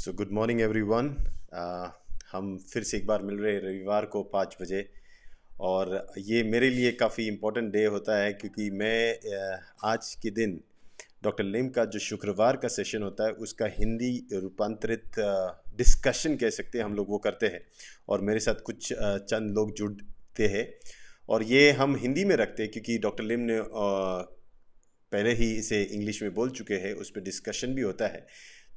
So good morning everyone. हम फिर से एक बार मिल रहे हैं रविवार को 5 बजे। और ये मेरे लिए काफ़ी इम्पोर्टेंट डे होता है क्योंकि मैं आज के दिन डॉक्टर लिम का जो शुक्रवार का सेशन होता है उसका हिंदी रूपांतरित डिस्कशन कह सकते हैं हम लोग वो करते हैं। और मेरे साथ कुछ चंद लोग जुड़ते हैं और ये हम हिंदी में रखते हैं क्योंकि डॉक्टर लिम ने पहले ही इसे इंग्लिश में बोल चुके हैं। उस पर डिस्कशन भी होता है।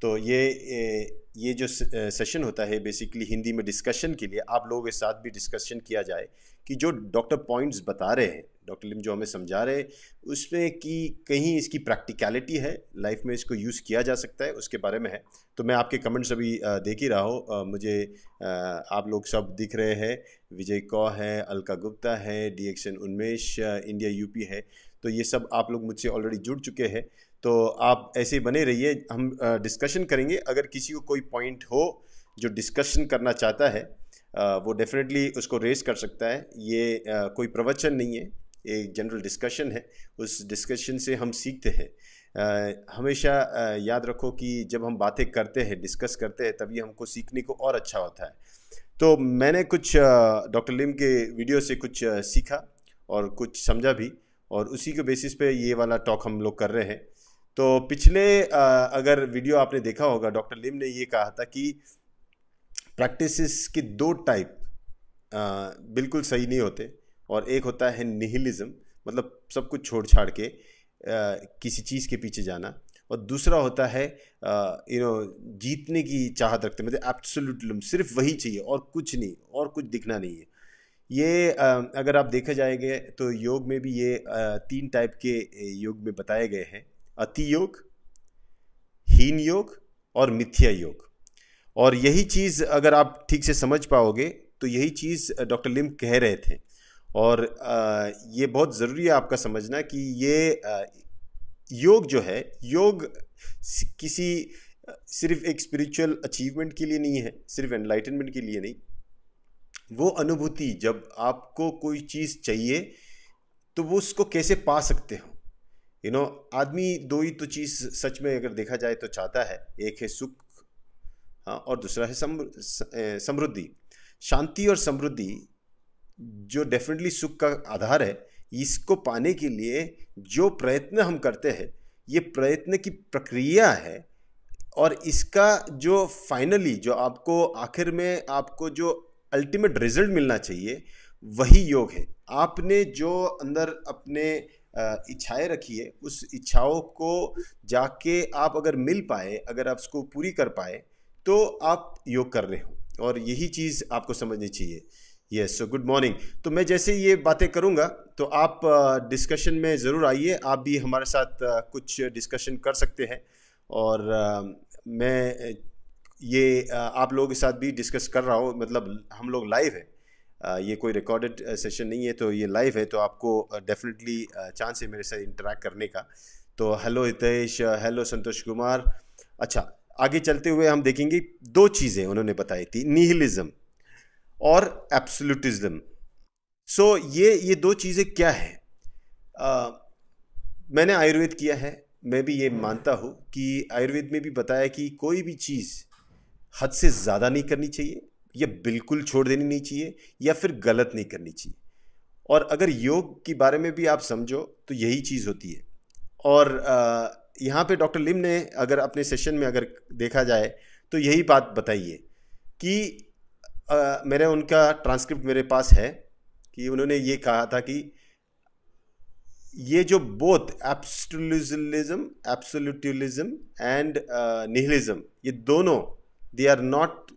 तो ये जो सेशन होता है बेसिकली हिंदी में डिस्कशन के लिए आप लोगों के साथ भी डिस्कशन किया जाए कि जो डॉक्टर पॉइंट्स बता रहे हैं, डॉक्टर लिम जो हमें समझा रहे हैं उसमें कि कहीं इसकी प्रैक्टिकलिटी है, लाइफ में इसको यूज़ किया जा सकता है, उसके बारे में है। तो मैं आपके कमेंट्स अभी देख ही रहा हूँ। मुझे आप लोग सब दिख रहे हैं। विजय कौ है, अलका गुप्ता है, DXN उन्मेष, इंडिया यूपी है। तो ये सब आप लोग मुझसे ऑलरेडी जुड़ चुके हैं। तो आप ऐसे बने रहिए, हम डिस्कशन करेंगे। अगर किसी को कोई पॉइंट हो जो डिस्कशन करना चाहता है वो डेफिनेटली उसको रेस कर सकता है। ये कोई प्रवचन नहीं है, एक जनरल डिस्कशन है। उस डिस्कशन से हम सीखते हैं। हमेशा याद रखो कि जब हम बातें करते हैं, डिस्कस करते हैं, तभी हमको सीखने को और अच्छा होता है। तो मैंने कुछ डॉक्टर लिम के वीडियो से कुछ सीखा और कुछ समझा भी, और उसी के बेसिस पे ये वाला टॉक हम लोग कर रहे हैं। तो पिछले अगर वीडियो आपने देखा होगा, डॉक्टर लिम ने ये कहा था कि प्रैक्टिसेस के दो टाइप बिल्कुल सही नहीं होते। और एक होता है निहिलिज्म, मतलब सब कुछ छोड़ छाड़ के किसी चीज़ के पीछे जाना। और दूसरा होता है जीतने की चाहत रखते, मतलब एब्सोल्यूटलिज्म, सिर्फ वही चाहिए और कुछ नहीं, और कुछ दिखना नहीं है। ये अगर आप देखा जाएगा तो योग में भी ये 3 टाइप के योग में बताए गए हैं: अति योग, हीन योग और मिथ्या योग। और यही चीज़ अगर आप ठीक से समझ पाओगे तो यही चीज़ डॉक्टर लिम कह रहे थे। और ये बहुत ज़रूरी है आपका समझना कि ये योग जो है, योग किसी सिर्फ एक स्पिरिचुअल अचीवमेंट के लिए नहीं है, सिर्फ एनलाइटनमेंट के लिए नहीं। वो अनुभूति, जब आपको कोई चीज़ चाहिए तो वो उसको कैसे पा सकते हो। आदमी दो ही तो चीज़ सच में अगर देखा जाए तो चाहता है, एक है सुख, हाँ, और दूसरा है समृद्धि। शांति और समृद्धि जो डेफिनेटली सुख का आधार है, इसको पाने के लिए जो प्रयत्न हम करते हैं, ये प्रयत्न की प्रक्रिया है। और इसका जो फाइनली, जो आपको आखिर में आपको जो अल्टीमेट रिजल्ट मिलना चाहिए, वही योग है। आपने जो अंदर अपने इच्छाएं रखी है, उस इच्छाओं को जाके आप अगर मिल पाए, अगर आप उसको पूरी कर पाए, तो आप योग कर रहे हो। और यही चीज़ आपको समझनी चाहिए। Yes, so good morning. तो मैं जैसे ये बातें करूँगा तो आप डिस्कशन में ज़रूर आइए। आप भी हमारे साथ कुछ डिस्कशन कर सकते हैं। और मैं ये आप लोगों के साथ भी डिस्कस कर रहा हूँ, मतलब हम लोग लाइव है। ये कोई रिकॉर्डेड सेशन नहीं है, तो ये लाइव है। तो आपको डेफिनेटली चांस है मेरे साथ इंटरेक्ट करने का। तो हेलो हितेश, हेलो संतोष कुमार। अच्छा, आगे चलते हुए हम देखेंगे 2 चीज़ें उन्होंने बताई थी, निहिलिज्म और एब्सोल्यूटिज्म। सो ये 2 चीज़ें क्या है? मैंने आयुर्वेद किया है, मैं भी ये मानता हूँ कि आयुर्वेद में भी बताया कि कोई भी चीज़ हद से ज़्यादा नहीं करनी चाहिए, या बिल्कुल छोड़ देनी नहीं चाहिए, या फिर गलत नहीं करनी चाहिए। और अगर योग के बारे में भी आप समझो तो यही चीज़ होती है। और यहाँ पे डॉक्टर लिम ने अगर अपने सेशन में अगर देखा जाए तो यही बात बताई है कि मेरे उनका ट्रांसक्रिप्ट मेरे पास है कि उन्होंने ये कहा था कि ये जो बोथ एब्सोल्यूटिज्म एंड निहिलिज्म, ये दोनों दे आर नॉट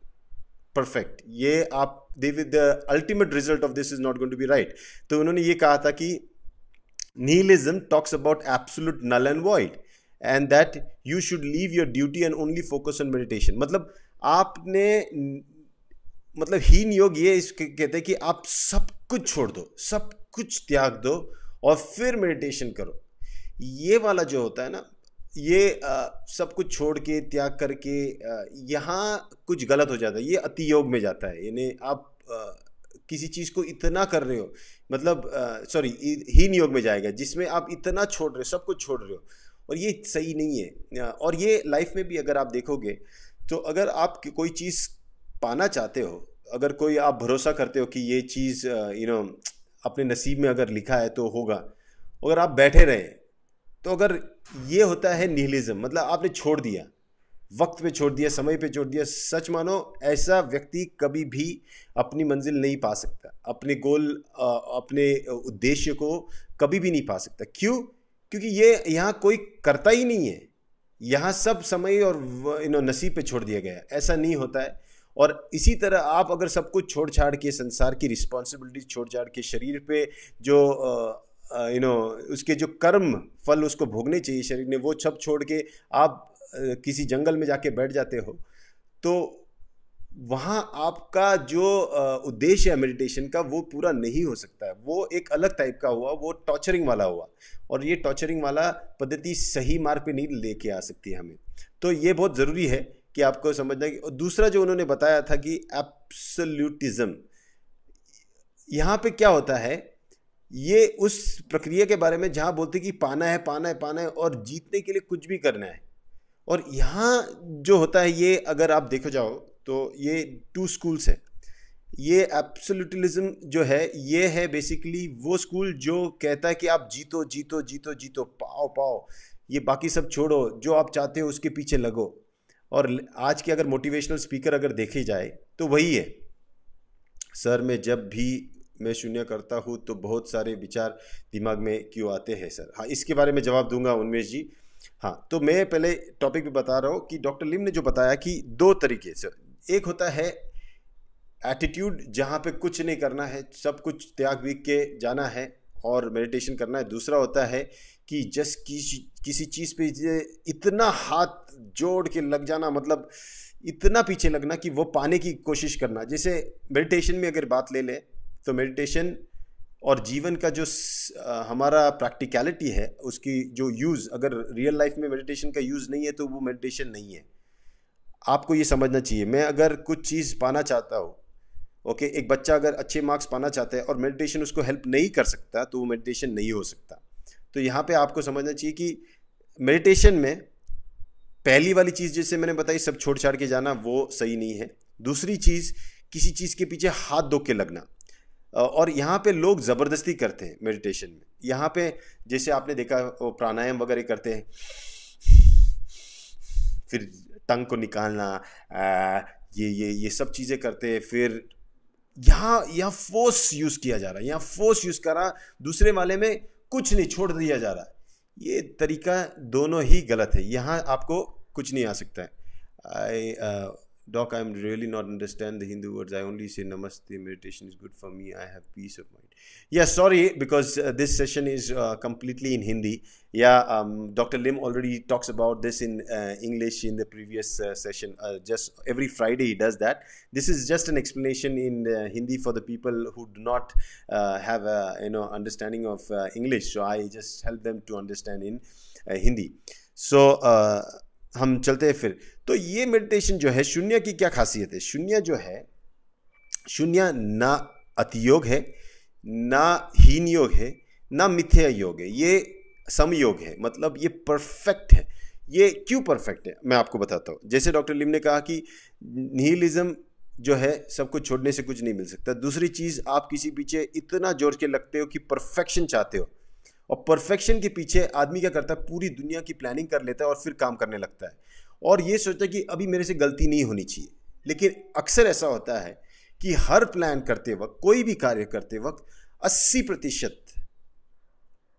परफेक्ट। ये आप the ultimate result of this is not going to be right. तो उन्होंने ये कहा था कि nihilism talks about absolute null and void and that you should leave your duty and only focus on meditation। मतलब आपने, मतलब हीन योग ये इसके कहते हैं कि आप सब कुछ छोड़ दो, सब कुछ त्याग दो और फिर मेडिटेशन करो। ये वाला जो होता है ना, ये सब कुछ छोड़ के त्याग करके यहाँ कुछ गलत हो जाता है, ये अति योग में जाता है। यानी आप किसी चीज़ को इतना कर रहे हो, मतलब सॉरी, हीन योग में जाएगा जिसमें आप इतना छोड़ रहे हो, सब कुछ छोड़ रहे हो, और ये सही नहीं है। और ये लाइफ में भी अगर आप देखोगे तो अगर आप कोई चीज़ पाना चाहते हो, अगर कोई आप भरोसा करते हो कि ये चीज़ अपने नसीब में अगर लिखा है तो होगा, अगर आप बैठे रहे तो अगर ये होता है निहिलिज्म, मतलब आपने छोड़ दिया, वक्त पे छोड़ दिया, समय पे छोड़ दिया। सच मानो ऐसा व्यक्ति कभी भी अपनी मंजिल नहीं पा सकता, अपने गोल अपने उद्देश्य को कभी भी नहीं पा सकता। क्यों? क्योंकि ये यहाँ कोई करता ही नहीं है, यहाँ सब समय और नसीब पे छोड़ दिया गया है। ऐसा नहीं होता है। और इसी तरह आप अगर सब कुछ छोड़ छाड़ के, संसार की रिस्पॉन्सिबिलिटी छोड़ छाड़ के, शरीर पे जो उसके जो कर्म फल उसको भोगने चाहिए शरीर ने, वो सब छोड़ के आप किसी जंगल में जाके बैठ जाते हो, तो वहाँ आपका जो उद्देश्य है मेडिटेशन का वो पूरा नहीं हो सकता है। वो एक अलग टाइप का हुआ, वो टॉर्चरिंग वाला हुआ, और ये टॉर्चरिंग वाला पद्धति सही मार्ग पे नहीं लेके आ सकती हमें। तो ये बहुत ज़रूरी है कि आपको समझना कि दूसरा जो उन्होंने बताया था कि एब्सोल्यूटिज्म, यहाँ पे क्या होता है, ये उस प्रक्रिया के बारे में जहाँ बोलते कि पाना है पाना है पाना है और जीतने के लिए कुछ भी करना है। और यहाँ जो होता है, ये अगर आप देखो जाओ तो ये टू स्कूल्स है। ये एब्सोल्यूटिज्म जो है, ये है बेसिकली वो स्कूल जो कहता है कि आप जीतो जीतो जीतो जीतो, पाओ पाओ, ये बाकी सब छोड़ो, जो आप चाहते हो उसके पीछे लगो। और आज के अगर मोटिवेशनल स्पीकर अगर देखे जाए तो वही है। सर मैं जब भी मैं शून्य करता हूँ तो बहुत सारे विचार दिमाग में क्यों आते हैं सर? हाँ, इसके बारे में जवाब दूंगा उन्मेष जी। हाँ, तो मैं पहले टॉपिक पे बता रहा हूँ कि डॉक्टर लिम ने जो बताया कि दो तरीके से, एक होता है एटीट्यूड जहाँ पे कुछ नहीं करना है, सब कुछ त्याग भी के जाना है और मेडिटेशन करना है। दूसरा होता है कि जस्ट किसी चीज़ पे इतना हाथ जोड़ के लग जाना, मतलब इतना पीछे लगना कि वो पाने की कोशिश करना। जैसे मेडिटेशन में अगर बात ले ले तो मेडिटेशन और जीवन का जो हमारा प्रैक्टिकलिटी है, उसकी जो यूज़, अगर रियल लाइफ में मेडिटेशन का यूज़ नहीं है तो वो मेडिटेशन नहीं है। आपको ये समझना चाहिए। मैं अगर कुछ चीज़ पाना चाहता हूँ, ओके, एक बच्चा अगर अच्छे मार्क्स पाना चाहता है और मेडिटेशन उसको हेल्प नहीं कर सकता तो वो मेडिटेशन नहीं हो सकता। तो यहाँ पे आपको समझना चाहिए कि मेडिटेशन में पहली वाली चीज़ जैसे मैंने बताई, सब छोड़ छाड़ के जाना, वो सही नहीं है। दूसरी चीज़, किसी चीज़ के पीछे हाथ धो के लगना। और यहाँ पे लोग ज़बरदस्ती करते हैं मेडिटेशन में। यहाँ पे जैसे आपने देखा वो प्राणायाम वगैरह करते हैं, फिर टंग को निकालना, ये सब चीज़ें करते हैं। फिर यहाँ फोर्स यूज़ किया जा रहा है, यहाँ फोर्स यूज़ करा, दूसरे वाले में कुछ नहीं, छोड़ दिया जा रहा है। ये तरीका दोनों ही गलत है, यहाँ आपको कुछ नहीं आ सकता है। Doc, I'm really not understand the Hindu words. I only say Namaste. Meditation is good for me. I have peace of mind. Yeah, sorry, because this session is completely in Hindi. Yeah, Dr. Lim already talks about this in English in the previous session. Just every Friday he does that. This is just an explanation in Hindi for the people who do not have a understanding of English. So I just help them to understand in Hindi. So हम चलते हैं फिर। तो ये meditation जो है, शून्य की क्या खासियत है? शून्य जो है, शून्य ना अतियोग है, ना हीन योग है, ना मिथ्या योग है, ये समयोग है। मतलब ये परफेक्ट है। ये क्यों परफेक्ट है मैं आपको बताता हूँ। जैसे डॉक्टर लिम ने कहा कि निहिलिज्म जो है, सबको छोड़ने से कुछ नहीं मिल सकता। दूसरी चीज़, आप किसी पीछे इतना जोर के लगते हो कि परफेक्शन चाहते हो, और परफेक्शन के पीछे आदमी क्या करता है, पूरी दुनिया की प्लानिंग कर लेता है और फिर काम करने लगता है और ये सोचता है कि अभी मेरे से गलती नहीं होनी चाहिए। लेकिन अक्सर ऐसा होता है कि हर प्लान करते वक्त, कोई भी कार्य करते वक्त 80%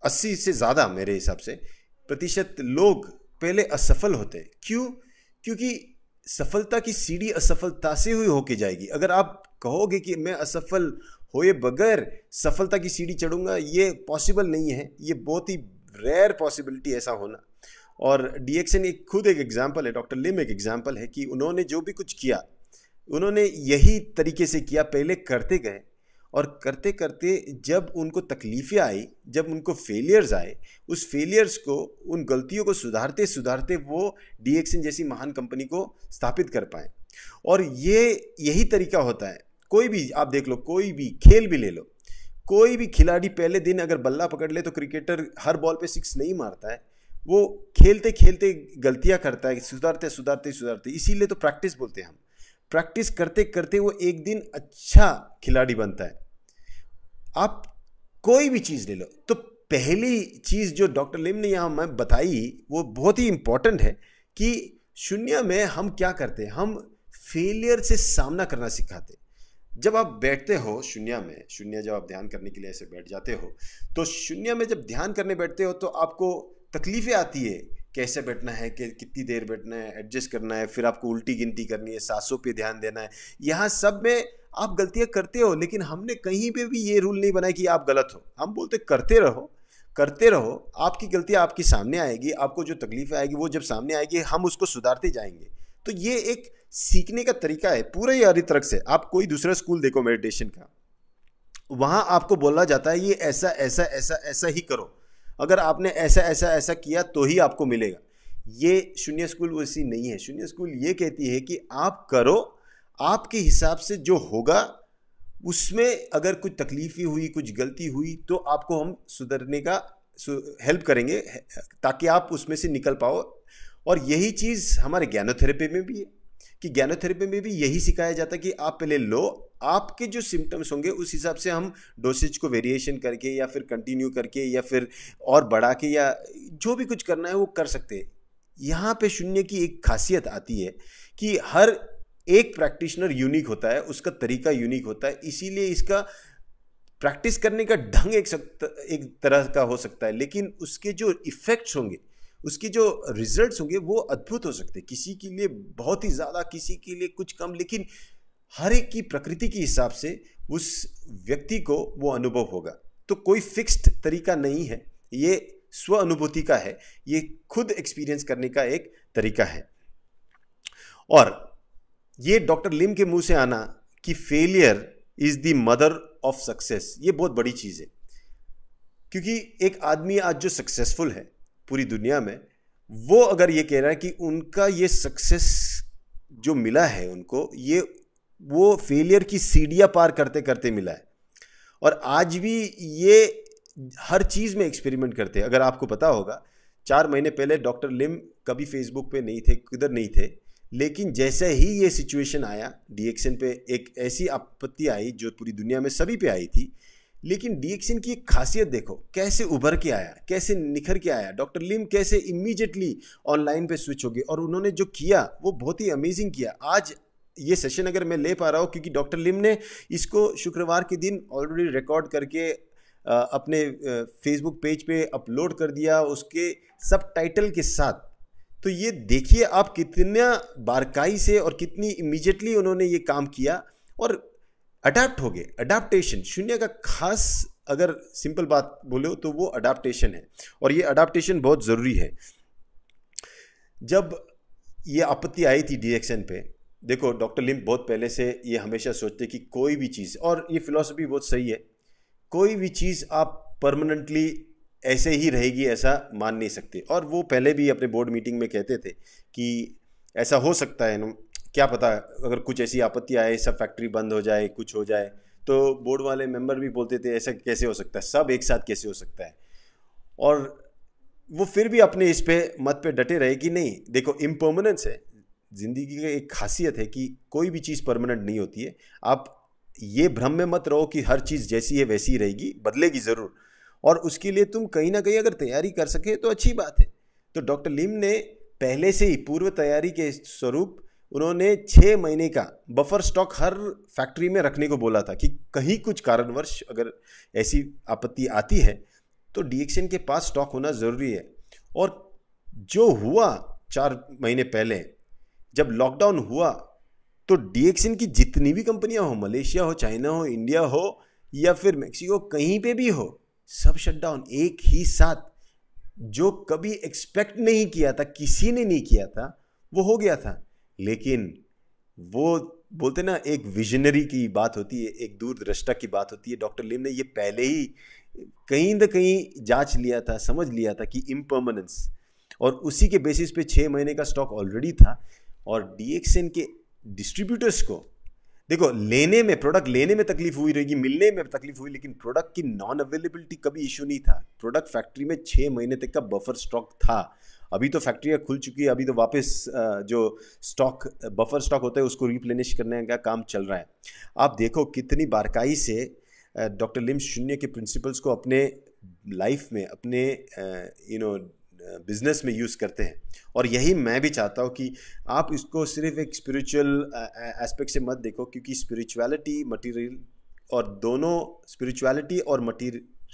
80 से ज़्यादा मेरे हिसाब से प्रतिशत लोग पहले असफल होते हैं। क्यों? क्योंकि सफलता की सीढ़ी असफलता से हुई होके जाएगी। अगर आप कहोगे कि मैं असफल होए बगैर सफलता की सीढ़ी चढ़ूंगा, ये पॉसिबल नहीं है। ये बहुत ही रेयर पॉसिबिलिटी ऐसा होना। और डीएक्सन एक खुद एक एग्जाम्पल है, डॉक्टर लिम एक एग्जाम्पल है कि उन्होंने जो भी कुछ किया, उन्होंने यही तरीके से किया। पहले करते गए और करते करते जब उनको तकलीफ़ें आई, जब उनको फेलियर्स आए, उस फेलियर्स को, उन गलतियों को सुधारते सुधारते वो डीएक्सन जैसी महान कंपनी को स्थापित कर पाए। और ये यही तरीका होता है। कोई भी आप देख लो, कोई भी खेल भी ले लो, कोई भी खिलाड़ी पहले दिन अगर बल्ला पकड़ ले तो क्रिकेटर हर बॉल पे 6 नहीं मारता है। वो खेलते खेलते गलतियां करता है, सुधारते सुधारते सुधारते। इसीलिए तो प्रैक्टिस बोलते हैं हम। प्रैक्टिस करते करते वो एक दिन अच्छा खिलाड़ी बनता है। आप कोई भी चीज़ ले लो, तो पहली चीज़ जो डॉक्टर लिम ने यहाँ मैं बताई वो बहुत ही इंपॉर्टेंट है कि शून्य में हम क्या करते हैं, हम फेलियर से सामना करना सिखाते हैं। जब आप बैठते हो शून्य में, शून्य जब आप ध्यान करने के लिए ऐसे बैठ जाते हो, तो शून्य में जब ध्यान करने बैठते हो तो आपको तकलीफें आती है, कैसे बैठना है, कि कितनी देर बैठना है, एडजस्ट करना है, फिर आपको उल्टी गिनती करनी है, सांसों पे ध्यान देना है। यहाँ सब में आप गलतियां करते हो, लेकिन हमने कहीं पे भी ये रूल नहीं बनाया कि आप गलत हो। हम बोलते करते रहो, करते रहो। आपकी गलतियां आपके सामने आएगी, आपको जो तकलीफ आएगी वो जब सामने आएगी हम उसको सुधारते जाएंगे। तो ये एक सीखने का तरीका है पूरे यारी तरक से। आप कोई दूसरा स्कूल देखो मेडिटेशन का, वहां आपको बोला जाता है ये ऐसा ऐसा ऐसा ऐसा ही करो, अगर आपने ऐसा ऐसा ऐसा किया तो ही आपको मिलेगा। ये शून्य स्कूल वैसी नहीं है। शून्य स्कूल ये कहती है कि आप करो, आपके हिसाब से जो होगा उसमें अगर कुछ तकलीफी हुई, कुछ गलती हुई, तो आपको हम सुधरने का हेल्प करेंगे ताकि आप उसमें से निकल पाओ। और यही चीज़ हमारे ज्ञानोथेरेपी में भी है कि ज्ञानोथेरेपी में भी यही सिखाया जाता है कि आप पहले लो, आपके जो सिम्टम्स होंगे उस हिसाब से हम डोसेज को वेरिएशन करके या फिर कंटिन्यू करके या फिर और बढ़ा के या जो भी कुछ करना है वो कर सकते हैं। यहाँ पे शून्य की एक खासियत आती है कि हर एक प्रैक्टिशनर यूनिक होता है, उसका तरीका यूनिक होता है, इसीलिए इसका प्रैक्टिस करने का ढंग एक तरह का हो सकता है, लेकिन उसके जो इफेक्ट्स होंगे, उसके जो रिजल्ट्स होंगे वो अद्भुत हो सकते हैं। किसी के लिए बहुत ही ज़्यादा, किसी के लिए कुछ कम, लेकिन हर एक की प्रकृति के हिसाब से उस व्यक्ति को वो अनुभव होगा। तो कोई फिक्स्ड तरीका नहीं है, ये स्व अनुभूति का है, ये खुद एक्सपीरियंस करने का एक तरीका है। और ये डॉक्टर लिम के मुंह से आना कि failure is the mother of success, ये बहुत बड़ी चीज़ है। क्योंकि एक आदमी आज जो सक्सेसफुल है पूरी दुनिया में, वो अगर ये कह रहा है कि उनका ये सक्सेस जो मिला है उनको, ये वो फेलियर की सीढ़ियां पार करते करते मिला है। और आज भी ये हर चीज़ में एक्सपेरिमेंट करते हैं। अगर आपको पता होगा 4 महीने पहले डॉक्टर लिम कभी फेसबुक पे नहीं थे, किधर नहीं थे, लेकिन जैसे ही ये सिचुएशन आया, डीएक्सन पे एक ऐसी आपत्ति आई जो पूरी दुनिया में सभी पे आई थी, लेकिन डीएक्सन की एक खासियत देखो कैसे उभर के आया, कैसे निखर के आया। डॉक्टर लिम कैसे इमीडिएटली ऑनलाइन पे स्विच हो गए और उन्होंने जो किया वो बहुत ही अमेजिंग किया। आज ये सेशन अगर मैं ले पा रहा हूँ क्योंकि डॉक्टर लिम ने इसको शुक्रवार के दिन ऑलरेडी रिकॉर्ड करके अपने फेसबुक पेज पे अपलोड कर दिया उसके सब टाइटल के साथ। तो ये देखिए आप कितना बारकाई से और कितनी इमीडिएटली उन्होंने ये काम किया और अडाप्ट हो गए। अडाप्टेशन शून्य का खास अगर सिंपल बात बोलो तो वो अडाप्टेशन है, और ये अडाप्टेशन बहुत ज़रूरी है। जब ये आपत्ति आई थी डीएक्सन पे, देखो डॉक्टर लिम बहुत पहले से ये हमेशा सोचते कि कोई भी चीज़, और ये फिलॉसफी बहुत सही है, कोई भी चीज़ आप परमानेंटली ऐसे ही रहेगी ऐसा मान नहीं सकते। और वो पहले भी अपने बोर्ड मीटिंग में कहते थे कि ऐसा हो सकता है ना, क्या पता अगर कुछ ऐसी आपत्ति आए, सब फैक्ट्री बंद हो जाए, कुछ हो जाए, तो बोर्ड वाले मेंबर भी बोलते थे ऐसा कैसे हो सकता है, सब एक साथ कैसे हो सकता है। और वो फिर भी अपने इस पे मत पे डटे रहे कि नहीं देखो इम्पर्मानेंस है, ज़िंदगी की एक खासियत है कि कोई भी चीज़ परमानेंट नहीं होती है। आप ये भ्रम में मत रहो कि हर चीज़ जैसी है वैसी रहेगी, बदलेगी ज़रूर, और उसके लिए तुम कहीं ना कहीं अगर तैयारी कर सके तो अच्छी बात है। तो डॉक्टर लिम ने पहले से ही पूर्व तैयारी के स्वरूप उन्होंने 6 महीने का बफर स्टॉक हर फैक्ट्री में रखने को बोला था कि कहीं कुछ कारणवश अगर ऐसी आपत्ति आती है तो डीएक्सन के पास स्टॉक होना ज़रूरी है। और जो हुआ 4 महीने पहले जब लॉकडाउन हुआ, तो डीएक्सन की जितनी भी कंपनियां हो, मलेशिया हो, चाइना हो, इंडिया हो या फिर मैक्सिको, कहीं पे भी हो, सब शटडाउन एक ही साथ। जो कभी एक्सपेक्ट नहीं किया था, किसी ने नहीं किया था, वो हो गया था। लेकिन वो बोलते ना एक विजनरी की बात होती है, एक दूरदृष्टा की बात होती है। डॉक्टर लिम ने ये पहले ही कहीं ना कहीं जांच लिया था, समझ लिया था कि इम्पर्मानेंस, और उसी के बेसिस पे 6 महीने का स्टॉक ऑलरेडी था। और डीएक्सन के डिस्ट्रीब्यूटर्स को देखो, लेने में, प्रोडक्ट लेने में तकलीफ हुई रहेगी, मिलने में तकलीफ हुई, लेकिन प्रोडक्ट की नॉन अवेलेबिलिटी कभी इशू नहीं था। प्रोडक्ट फैक्ट्री में 6 महीने तक का बफर स्टॉक था। अभी तो फैक्ट्रियाँ खुल चुकी है, अभी तो वापस जो स्टॉक, बफर स्टॉक होता है उसको रिप्लेनिश करने का काम चल रहा है। आप देखो कितनी बारकाई से डॉक्टर लिम शून्य के प्रिंसिपल्स को अपने लाइफ में, अपने बिजनेस में यूज़ करते हैं। और यही मैं भी चाहता हूँ कि आप इसको सिर्फ एक स्पिरिचुअल एस्पेक्ट से मत देखो, क्योंकि स्पिरिचुअलिटी मटीरियल, और दोनों स्पिरिचुअलिटी और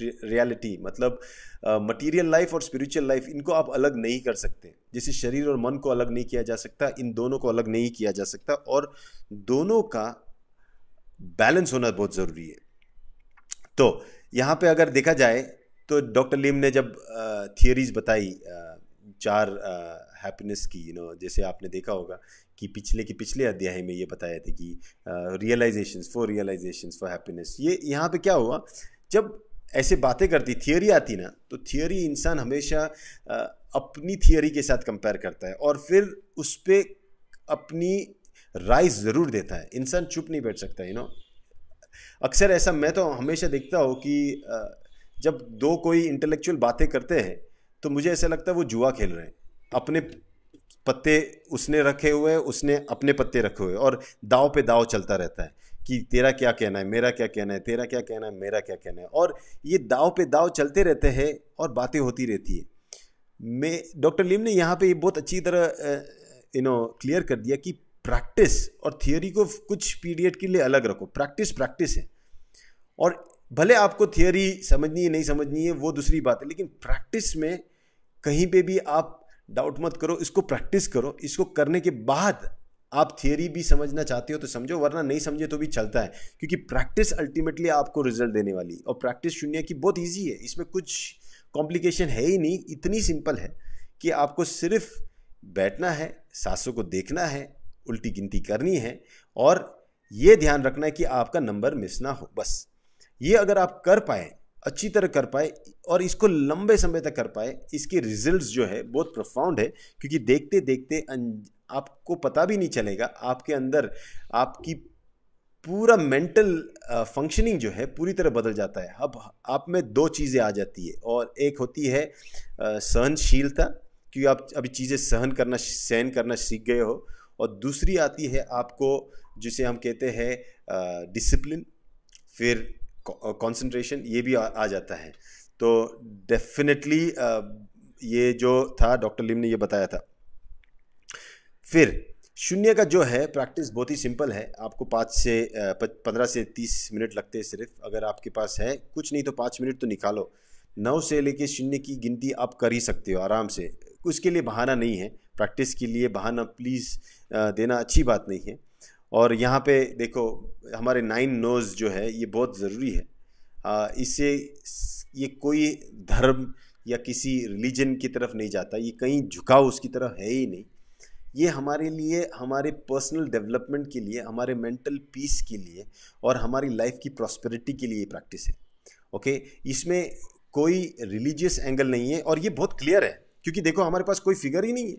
रियलिटी, मतलब मटीरियल लाइफ और स्पिरिचुअल लाइफ, इनको आप अलग नहीं कर सकते। जैसे शरीर और मन को अलग नहीं किया जा सकता, इन दोनों को अलग नहीं किया जा सकता, और दोनों का बैलेंस होना बहुत ज़रूरी है। तो यहाँ पे अगर देखा जाए तो डॉक्टर लिम ने जब थियरीज बताई 4 हैप्पीनेस की, जैसे आपने देखा होगा कि पिछले अध्याय में ये बताया था कि रियलाइजेशंस फॉर हैप्पीनेस। ये यहाँ पे क्या हुआ, जब ऐसे बातें करती, थियरी आती ना, तो थियरी इंसान हमेशा अपनी थियरी के साथ कंपेयर करता है और फिर उस पर अपनी राय ज़रूर देता है। इंसान चुप नहीं बैठ सकता। अक्सर ऐसा मैं तो हमेशा देखता हूँ कि जब दो कोई इंटेलेक्चुअल बातें करते हैं तो मुझे ऐसा लगता है वो जुआ खेल रहे हैं। अपने पत्ते उसने रखे हुए, उसने अपने पत्ते रखे हुए, और दाव पे दाव चलता रहता है कि तेरा क्या कहना है, मेरा क्या कहना है, तेरा क्या कहना है, मेरा क्या कहना है, और ये दाव पे दाव चलते रहते हैं और बातें होती रहती है। डॉक्टर लिम ने यहाँ पे ये बहुत अच्छी तरह क्लियर कर दिया कि प्रैक्टिस और थियरी को कुछ पीरियड के लिए अलग रखो। प्रैक्टिस है, और भले आपको थियरी समझनी है नहीं समझनी है वो दूसरी बात है, लेकिन प्रैक्टिस में कहीं पे भी आप डाउट मत करो, इसको प्रैक्टिस करो। इसको करने के बाद आप थियरी भी समझना चाहते हो तो समझो, वरना नहीं समझे तो भी चलता है, क्योंकि प्रैक्टिस अल्टीमेटली आपको रिजल्ट देने वाली। और प्रैक्टिस शून्य की बहुत ईजी है, इसमें कुछ कॉम्प्लिकेशन है ही नहीं, इतनी सिंपल है कि आपको सिर्फ बैठना है, सांसों को देखना है, उल्टी गिनती करनी है, और ये ध्यान रखना है कि आपका नंबर मिस ना हो। बस ये अगर आप कर पाए, अच्छी तरह कर पाए, और इसको लंबे समय तक कर पाए, इसके रिजल्ट्स जो है बहुत प्रोफाउंड है, क्योंकि देखते देखते आपको पता भी नहीं चलेगा, आपके अंदर आपकी पूरा मेंटल फंक्शनिंग जो है पूरी तरह बदल जाता है। अब आप में 2 चीज़ें आ जाती है, और एक होती है सहनशीलता, क्योंकि आप अभी चीज़ें सहन करना सीख गए हो, और दूसरी आती है आपको जिसे हम कहते हैं डिसिप्लिन, फिर कंसंट्रेशन, ये भी आ जाता है। तो डेफिनेटली ये जो था डॉक्टर लिम ने ये बताया था। फिर शून्य का जो है प्रैक्टिस बहुत ही सिंपल है, आपको 15 से 30 मिनट लगते हैं सिर्फ। अगर आपके पास है कुछ नहीं तो 5 मिनट तो निकालो। 9 से लेके शून्य की गिनती आप कर ही सकते हो आराम से, उसके लिए बहाना नहीं है। प्रैक्टिस के लिए बहाना प्लीज़ देना अच्छी बात नहीं है। और यहाँ पे देखो हमारे 9 नोज़ जो है ये बहुत ज़रूरी है। इससे ये कोई धर्म या किसी रिलीजन की तरफ नहीं जाता, ये कहीं झुकाव उसकी तरफ है ही नहीं। ये हमारे लिए, हमारे पर्सनल डेवलपमेंट के लिए, हमारे मेंटल पीस के लिए, और हमारी लाइफ की प्रॉस्पेरिटी के लिए प्रैक्टिस है। ओके, इसमें कोई रिलीजियस एंगल नहीं है, और ये बहुत क्लियर है, क्योंकि देखो हमारे पास कोई फिगर ही नहीं है,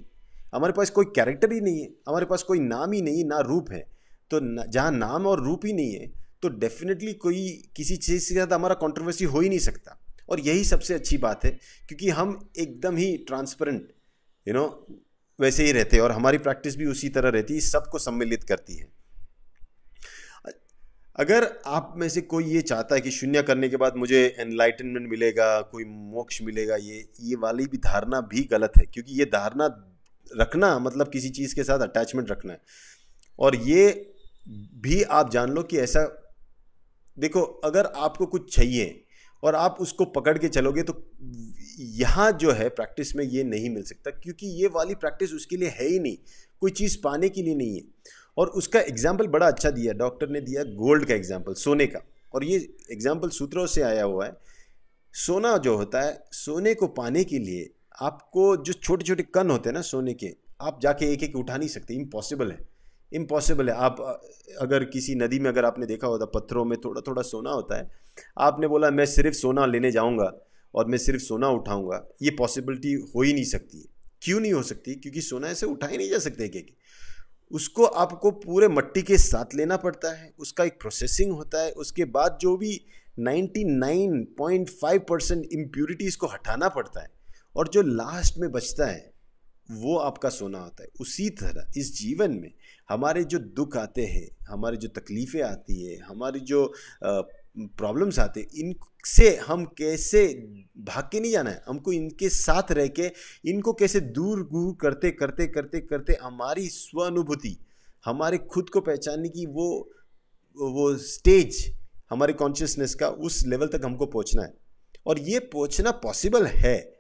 हमारे पास कोई कैरेक्टर ही नहीं है, हमारे पास कोई नाम ही नहीं, ना रूप है। तो जहाँ नाम और रूप ही नहीं है तो डेफिनेटली कोई किसी चीज़ से ज़्यादा हमारा कंट्रोवर्सी हो ही नहीं सकता। और यही सबसे अच्छी बात है, क्योंकि हम एकदम ही ट्रांसपेरेंट वैसे ही रहते हैं, और हमारी प्रैक्टिस भी उसी तरह रहती है, सबको सम्मिलित करती है। अगर आप में से कोई ये चाहता है कि शून्य करने के बाद मुझे एनलाइटनमेंट मिलेगा, कोई मोक्ष मिलेगा, ये वाली भी धारणा भी गलत है, क्योंकि ये धारणा रखना मतलब किसी चीज़ के साथ अटैचमेंट रखना है। और ये भी आप जान लो कि ऐसा, देखो अगर आपको कुछ चाहिए और आप उसको पकड़ के चलोगे तो यहाँ जो है प्रैक्टिस में ये नहीं मिल सकता, क्योंकि ये वाली प्रैक्टिस उसके लिए है ही नहीं, कोई चीज़ पाने के लिए नहीं है। और उसका एग्जाम्पल बड़ा अच्छा दिया डॉक्टर ने, दिया गोल्ड का एग्जाम्पल, सोने का। और ये एग्जाम्पल सूत्रों से आया हुआ है। सोना जो होता है, सोने को पाने के लिए आपको जो छोटे छोटे कण होते हैं ना सोने के, आप जाके एक एक उठा नहीं सकते, इम्पॉसिबल है। आप अगर किसी नदी में, अगर आपने देखा होता पत्थरों में थोड़ा थोड़ा सोना होता है, आपने बोला मैं सिर्फ सोना लेने जाऊंगा और मैं सिर्फ सोना उठाऊंगा, ये पॉसिबिलिटी हो ही नहीं सकती। क्यों नहीं हो सकती? क्योंकि सोना ऐसे उठा ही नहीं जा सकते एक एक। उसको आपको पूरे मट्टी के साथ लेना पड़ता है, उसका एक प्रोसेसिंग होता है, उसके बाद जो भी 99.5% इम्प्यूरिटीज को हटाना पड़ता है, और जो लास्ट में बचता है वो आपका सोना होता है। उसी तरह इस जीवन में हमारे जो दुख आते हैं, हमारी जो तकलीफ़ें आती है, हमारी जो प्रॉब्लम्स आते हैं, इनसे हम कैसे भाग के नहीं जाना है, हमको इनके साथ रह के इनको कैसे दूर दूर करते करते करते करते हमारी स्वानुभूति, हमारे खुद को पहचानने की वो स्टेज, हमारे कॉन्शियसनेस का उस लेवल तक हमको पहुंचना है। और ये पहुंचना पॉसिबल है।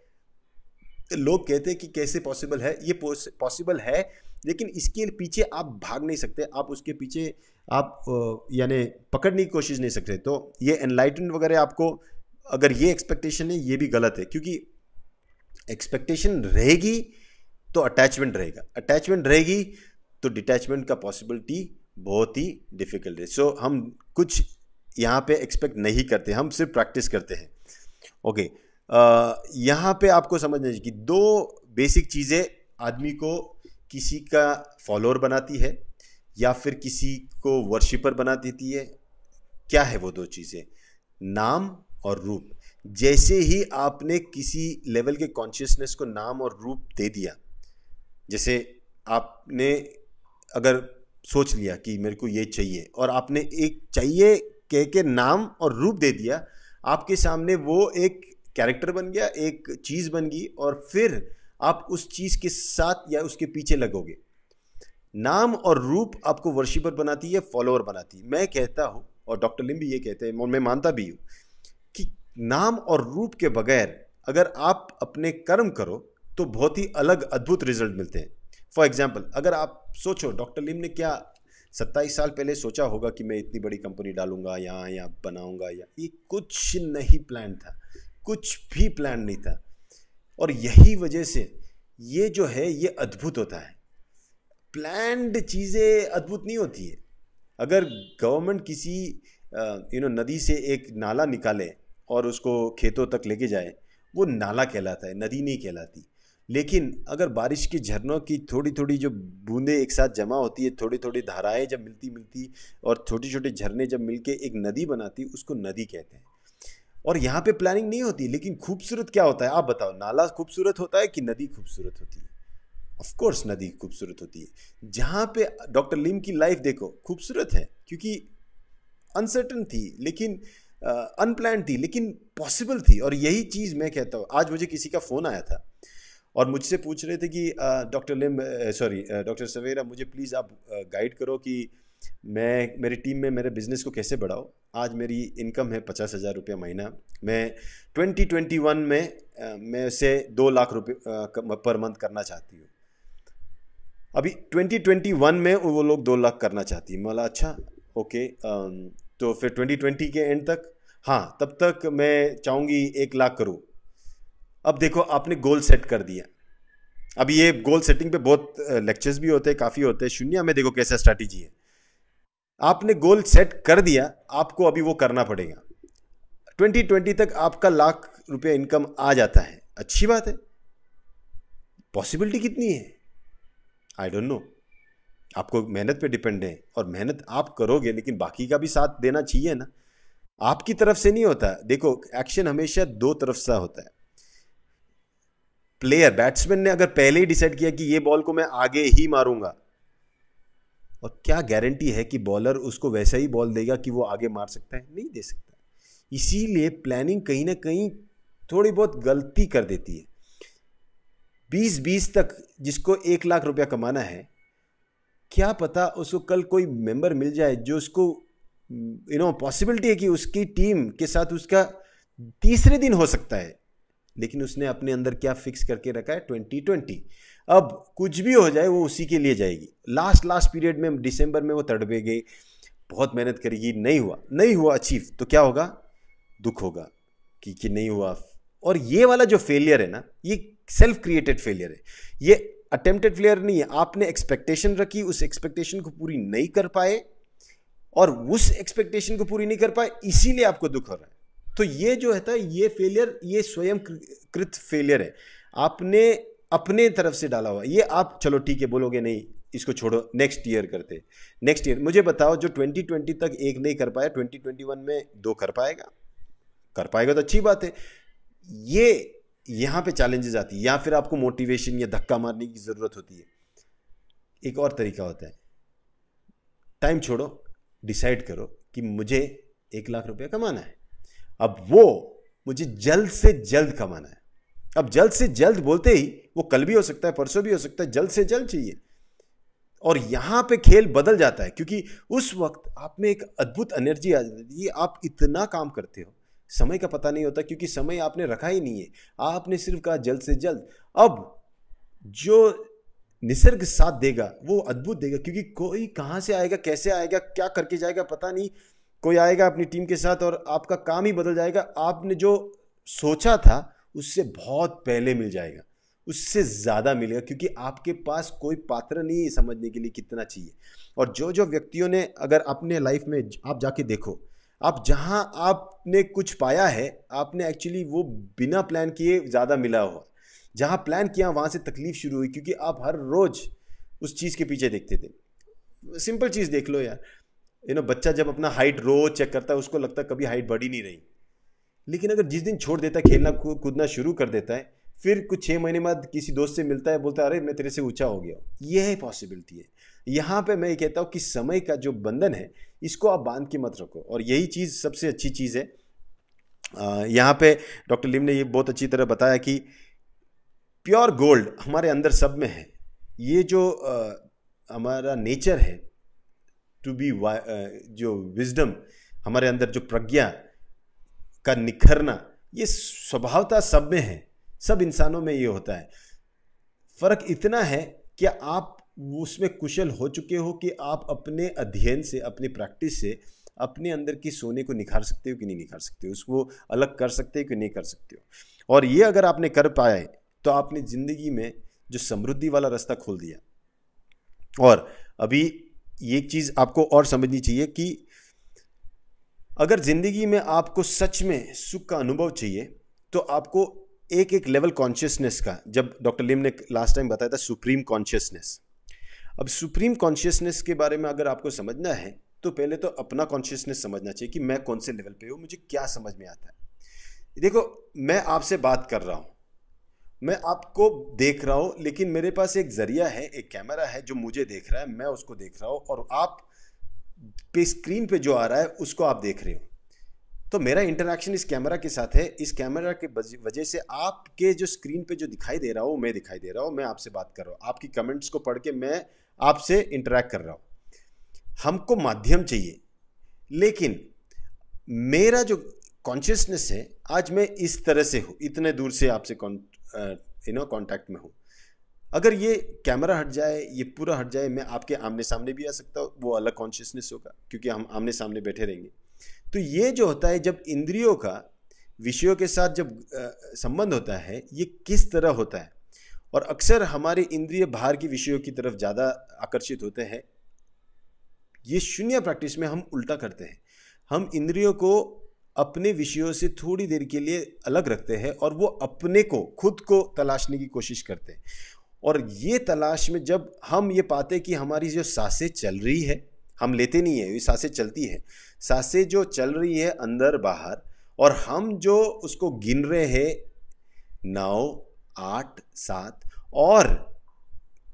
लोग कहते हैं कि कैसे पॉसिबल है, ये पॉसिबल है, लेकिन इसके पीछे आप भाग नहीं सकते, आप उसके पीछे आप यानी पकड़ने की कोशिश नहीं सकते। तो ये एनलाइटन वगैरह आपको, अगर ये एक्सपेक्टेशन है, ये भी गलत है, क्योंकि एक्सपेक्टेशन रहेगी तो अटैचमेंट रहेगा, अटैचमेंट रहेगी तो डिटैचमेंट का पॉसिबिलिटी बहुत ही डिफिकल्ट है। सो हम कुछ यहाँ पे एक्सपेक्ट नहीं करते, हम सिर्फ प्रैक्टिस करते हैं। ओके, यहाँ पे आपको समझना चाहिए कि दो बेसिक चीज़ें आदमी को किसी का फॉलोअर बनाती है या फिर किसी को वर्शिपर बना देती है। क्या है वो दो चीज़ें? नाम और रूप। जैसे ही आपने किसी लेवल के कॉन्शियसनेस को नाम और रूप दे दिया, जैसे आपने अगर सोच लिया कि मेरे को ये चाहिए, और आपने एक चाहिए कह के नाम और रूप दे दिया, आपके सामने वो एक कैरेक्टर बन गया, एक चीज़ बन गई, और फिर आप उस चीज़ के साथ या उसके पीछे लगोगे। नाम और रूप आपको वर्शिपर बनाती है, फॉलोअर बनाती है। मैं कहता हूँ, और डॉक्टर लिम भी ये कहते हैं, और मैं मानता भी हूँ, कि नाम और रूप के बगैर अगर आप अपने कर्म करो तो बहुत ही अलग अद्भुत रिजल्ट मिलते हैं। फॉर एग्जाम्पल, अगर आप सोचो, डॉक्टर लिम ने क्या 27 साल पहले सोचा होगा कि मैं इतनी बड़ी कंपनी डालूंगा, यहाँ बनाऊंगा, या ये कुछ नहीं प्लान था, कुछ भी प्लान नहीं था। और यही वजह से ये जो है ये अद्भुत होता है। प्लान्ड चीज़ें अद्भुत नहीं होती है। अगर गवर्नमेंट किसी नदी से एक नाला निकाले और उसको खेतों तक लेके जाए, वो नाला कहलाता है, नदी नहीं कहलाती। लेकिन अगर बारिश के झरनों की थोड़ी थोड़ी जो बूंदें एक साथ जमा होती है, थोड़ी थोड़ी धाराएं जब मिलती और छोटे छोटे झरने जब मिलके एक नदी बनाती, उसको नदी कहते हैं। और यहाँ पे प्लानिंग नहीं होती, लेकिन खूबसूरत क्या होता है आप बताओ? नाला खूबसूरत होता है कि नदी खूबसूरत होती है? ऑफ कोर्स नदी खूबसूरत होती है। जहाँ पे डॉक्टर लिम की लाइफ देखो, खूबसूरत है क्योंकि अनसर्टन थी, लेकिन अनप्लान थी, लेकिन पॉसिबल थी। और यही चीज़ मैं कहता हूँ। आज मुझे किसी का फ़ोन आया था और मुझसे पूछ रहे थे कि डॉक्टर सवेरा, मुझे प्लीज़ आप गाइड करो कि मेरी टीम में मेरे बिज़नेस को कैसे बढ़ाओ। आज मेरी इनकम है 50,000 रुपये महीना। मैं 2021 में मैं उसे 2 लाख रुपये पर मंथ करना चाहती हूँ। अभी 2021 में वो लोग 2 लाख करना चाहती है। बोला अच्छा ओके, तो फिर 2020 के एंड तक, हाँ तब तक मैं चाहूँगी 1 लाख करूँ। अब देखो, आपने गोल सेट कर दिया। अभी ये गोल सेटिंग पे बहुत लेक्चर्स भी होते हैं, काफ़ी होते हैं। शून्य में देखो कैसा स्ट्रैटेजी है। आपने गोल सेट कर दिया, आपको अभी वो करना पड़ेगा। 2020 तक आपका 1 लाख रुपये इनकम आ जाता है, अच्छी बात है। पॉसिबिलिटी कितनी है आई डोंट नो, आपको मेहनत पे डिपेंड है, और मेहनत आप करोगे, लेकिन बाकी का भी साथ देना चाहिए ना। आपकी तरफ से नहीं होता। देखो, एक्शन हमेशा 2 तरफ से होता है। प्लेयर, बैट्समैन ने अगर पहले ही डिसाइड किया कि ये बॉल को मैं आगे ही मारूंगा, और क्या गारंटी है कि बॉलर उसको वैसा ही बॉल देगा कि वो आगे मार सकता है? नहीं दे सकता। इसीलिए प्लानिंग कहीं ना कहीं थोड़ी बहुत गलती कर देती है। 20-20 तक जिसको 1 लाख रुपया कमाना है, क्या पता उसको कल कोई मेंबर मिल जाए जो उसको पॉसिबिलिटी है कि उसकी टीम के साथ उसका तीसरे दिन हो सकता है, लेकिन उसने अपने अंदर क्या फिक्स करके रखा है? 2020। अब कुछ भी हो जाए वो उसी के लिए जाएगी। लास्ट पीरियड में दिसंबर में वो तड़पे गई, बहुत मेहनत करेगी, नहीं हुआ अचीव, तो क्या होगा? दुख होगा कि नहीं हुआ। और ये वाला जो फेलियर है ना, ये सेल्फ क्रिएटेड फेलियर है, ये अटेम्प्टेड फेलियर नहीं है। आपने एक्सपेक्टेशन रखी, उस एक्सपेक्टेशन को पूरी नहीं कर पाए, और उस एक्सपेक्टेशन को पूरी नहीं कर पाए, इसीलिए आपको दुख हो रहा है। तो ये जो है ये फेलियर, ये स्वयं कृत फेलियर है, आपने अपने तरफ से डाला हुआ। ये आप चलो ठीक है बोलोगे नहीं, इसको छोड़ो, नेक्स्ट ईयर करते। नेक्स्ट ईयर मुझे बताओ, जो 2020 तक एक नहीं कर पाया, 2021 में 2 कर पाएगा? कर पाएगा तो अच्छी बात है। ये यहाँ पे चैलेंजेस आती है, या फिर आपको मोटिवेशन या धक्का मारने की ज़रूरत होती है। एक और तरीका होता है, टाइम छोड़ो, डिसाइड करो कि मुझे 1 लाख रुपया कमाना है। अब वो मुझे जल्द से जल्द कमाना है। अब जल्द से जल्द बोलते ही वो कल भी हो सकता है, परसों भी हो सकता है, जल्द से जल्द चाहिए। और यहां पे खेल बदल जाता है, क्योंकि उस वक्त आप में एक अद्भुत एनर्जी आ जाती है। आप इतना काम करते हो, समय का पता नहीं होता, क्योंकि समय आपने रखा ही नहीं है। आपने सिर्फ कहा जल्द से जल्द। अब जो निसर्ग साथ देगा वो अद्भुत देगा, क्योंकि कोई कहां से आएगा, कैसे आएगा, क्या करके जाएगा पता नहीं। कोई आएगा अपनी टीम के साथ और आपका काम ही बदल जाएगा। आपने जो सोचा था उससे बहुत पहले मिल जाएगा, उससे ज़्यादा मिलेगा, क्योंकि आपके पास कोई पात्र नहीं है समझने के लिए कितना चाहिए। और जो जो व्यक्तियों ने, अगर अपने लाइफ में आप जाके देखो, आप जहां आपने कुछ पाया है, आपने एक्चुअली वो बिना प्लान किए ज़्यादा मिला हुआ। जहां प्लान किया वहां से तकलीफ शुरू हुई, क्योंकि आप हर रोज उस चीज़ के पीछे देखते थे। सिंपल चीज़ देख लो यार, बच्चा जब अपना हाइट रोज चेक करता है, उसको लगता है कभी हाइट बढ़ी नहीं रही। लेकिन अगर जिस दिन छोड़ देता है, खेलना कूदना शुरू कर देता है, फिर कुछ 6 महीने बाद किसी दोस्त से मिलता है, बोलता है अरे मैं तेरे से ऊंचा हो गया। यह पॉसिबिलिटी है। यहाँ पे मैं ये कहता हूँ कि समय का जो बंधन है, इसको आप बांध के मत रखो। और यही चीज़ सबसे अच्छी चीज़ है। यहाँ पे डॉक्टर लिम ने ये बहुत अच्छी तरह बताया कि प्योर गोल्ड हमारे अंदर सब में है। ये जो हमारा नेचर है टू बी, जो विजडम हमारे अंदर, जो प्रज्ञा का निखरना, ये स्वभावतः सब में है, सब इंसानों में ये होता है। फर्क इतना है कि आप उसमें कुशल हो चुके हो कि आप अपने अध्ययन से, अपनी प्रैक्टिस से अपने अंदर की सोने को निखार सकते हो कि नहीं निखार सकते हो, उसको अलग कर सकते हो कि नहीं कर सकते हो। और ये अगर आपने कर पाए तो आपने जिंदगी में जो समृद्धि वाला रास्ता खोल दिया। और अभी एक चीज आपको और समझनी चाहिए कि अगर जिंदगी में आपको सच में सुख का अनुभव चाहिए, तो आपको एक एक लेवल कॉन्शियसनेस का, जब डॉक्टर लिम ने लास्ट टाइम बताया था सुप्रीम कॉन्शियसनेस। अब सुप्रीम कॉन्शियसनेस के बारे में अगर आपको समझना है, तो पहले तो अपना कॉन्शियसनेस समझना चाहिए कि मैं कौन से लेवल पे हूँ, मुझे क्या समझ में आता है। देखो, मैं आपसे बात कर रहा हूँ, मैं आपको देख रहा हूँ, लेकिन मेरे पास एक जरिया है, एक कैमरा है जो मुझे देख रहा है, मैं उसको देख रहा हूँ, और आप पे स्क्रीन पे जो आ रहा है उसको आप देख रहे हो। तो मेरा इंटरैक्शन इस कैमरा के साथ है। इस कैमरा के वजह से आपके जो स्क्रीन पे जो दिखाई दे रहा हूँ, मैं दिखाई दे रहा हूँ, मैं आपसे बात कर रहा हूँ, आपकी कमेंट्स को पढ़ के मैं आपसे इंटरैक्ट कर रहा हूँ। हमको माध्यम चाहिए, लेकिन मेरा जो कॉन्शियसनेस है, आज मैं इस तरह से हूँ, इतने दूर से आपसे कांटेक्ट में हूँ। अगर ये कैमरा हट जाए, ये पूरा हट जाए, मैं आपके आमने सामने भी आ सकता हूँ, वो अलग कॉन्शियसनेस होगा, क्योंकि हम आमने सामने बैठे रहेंगे। तो ये जो होता है, जब इंद्रियों का विषयों के साथ जब संबंध होता है, ये किस तरह होता है। और अक्सर हमारे इंद्रिय बाहर की विषयों की तरफ ज़्यादा आकर्षित होते हैं। ये शून्य प्रैक्टिस में हम उल्टा करते हैं। हम इंद्रियों को अपने विषयों से थोड़ी देर के लिए अलग रखते हैं, और वो अपने को, खुद को तलाशने की कोशिश करते हैं। और ये तलाश में जब हम ये पाते कि हमारी जो सांसें चल रही है, हम लेते नहीं है, ये सांसें चलती है, सांसें जो चल रही है अंदर बाहर, और हम जो उसको गिन रहे हैं 9, 8, 7, और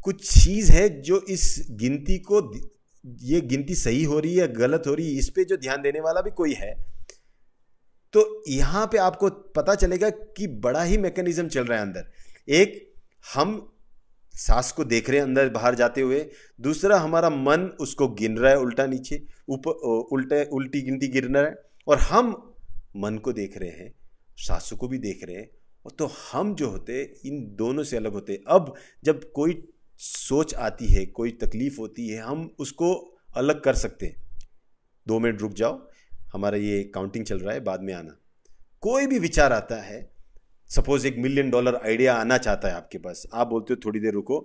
कुछ चीज है जो इस गिनती को, ये गिनती सही हो रही है गलत हो रही है, इस पे जो ध्यान देने वाला भी कोई है, तो यहां पे आपको पता चलेगा कि बड़ा ही मैकेनिज्म चल रहा है अंदर। एक, हम सांस को देख रहे हैं अंदर बाहर जाते हुए, दूसरा हमारा मन उसको गिन रहा है उल्टा नीचे, ऊपर उल्टी गिनती गिन रहा है, और हम मन को देख रहे हैं, सांसों को भी देख रहे हैं। और तो हम जो होते इन दोनों से अलग होते। अब जब कोई सोच आती है, कोई तकलीफ होती है, हम उसको अलग कर सकते हैं। 2 मिनट रुक जाओ, हमारा ये काउंटिंग चल रहा है, बाद में आना। कोई भी विचार आता है, सपोज $1 मिलियन आइडिया आना चाहता है आपके पास, आप बोलते हो थोड़ी देर रुको,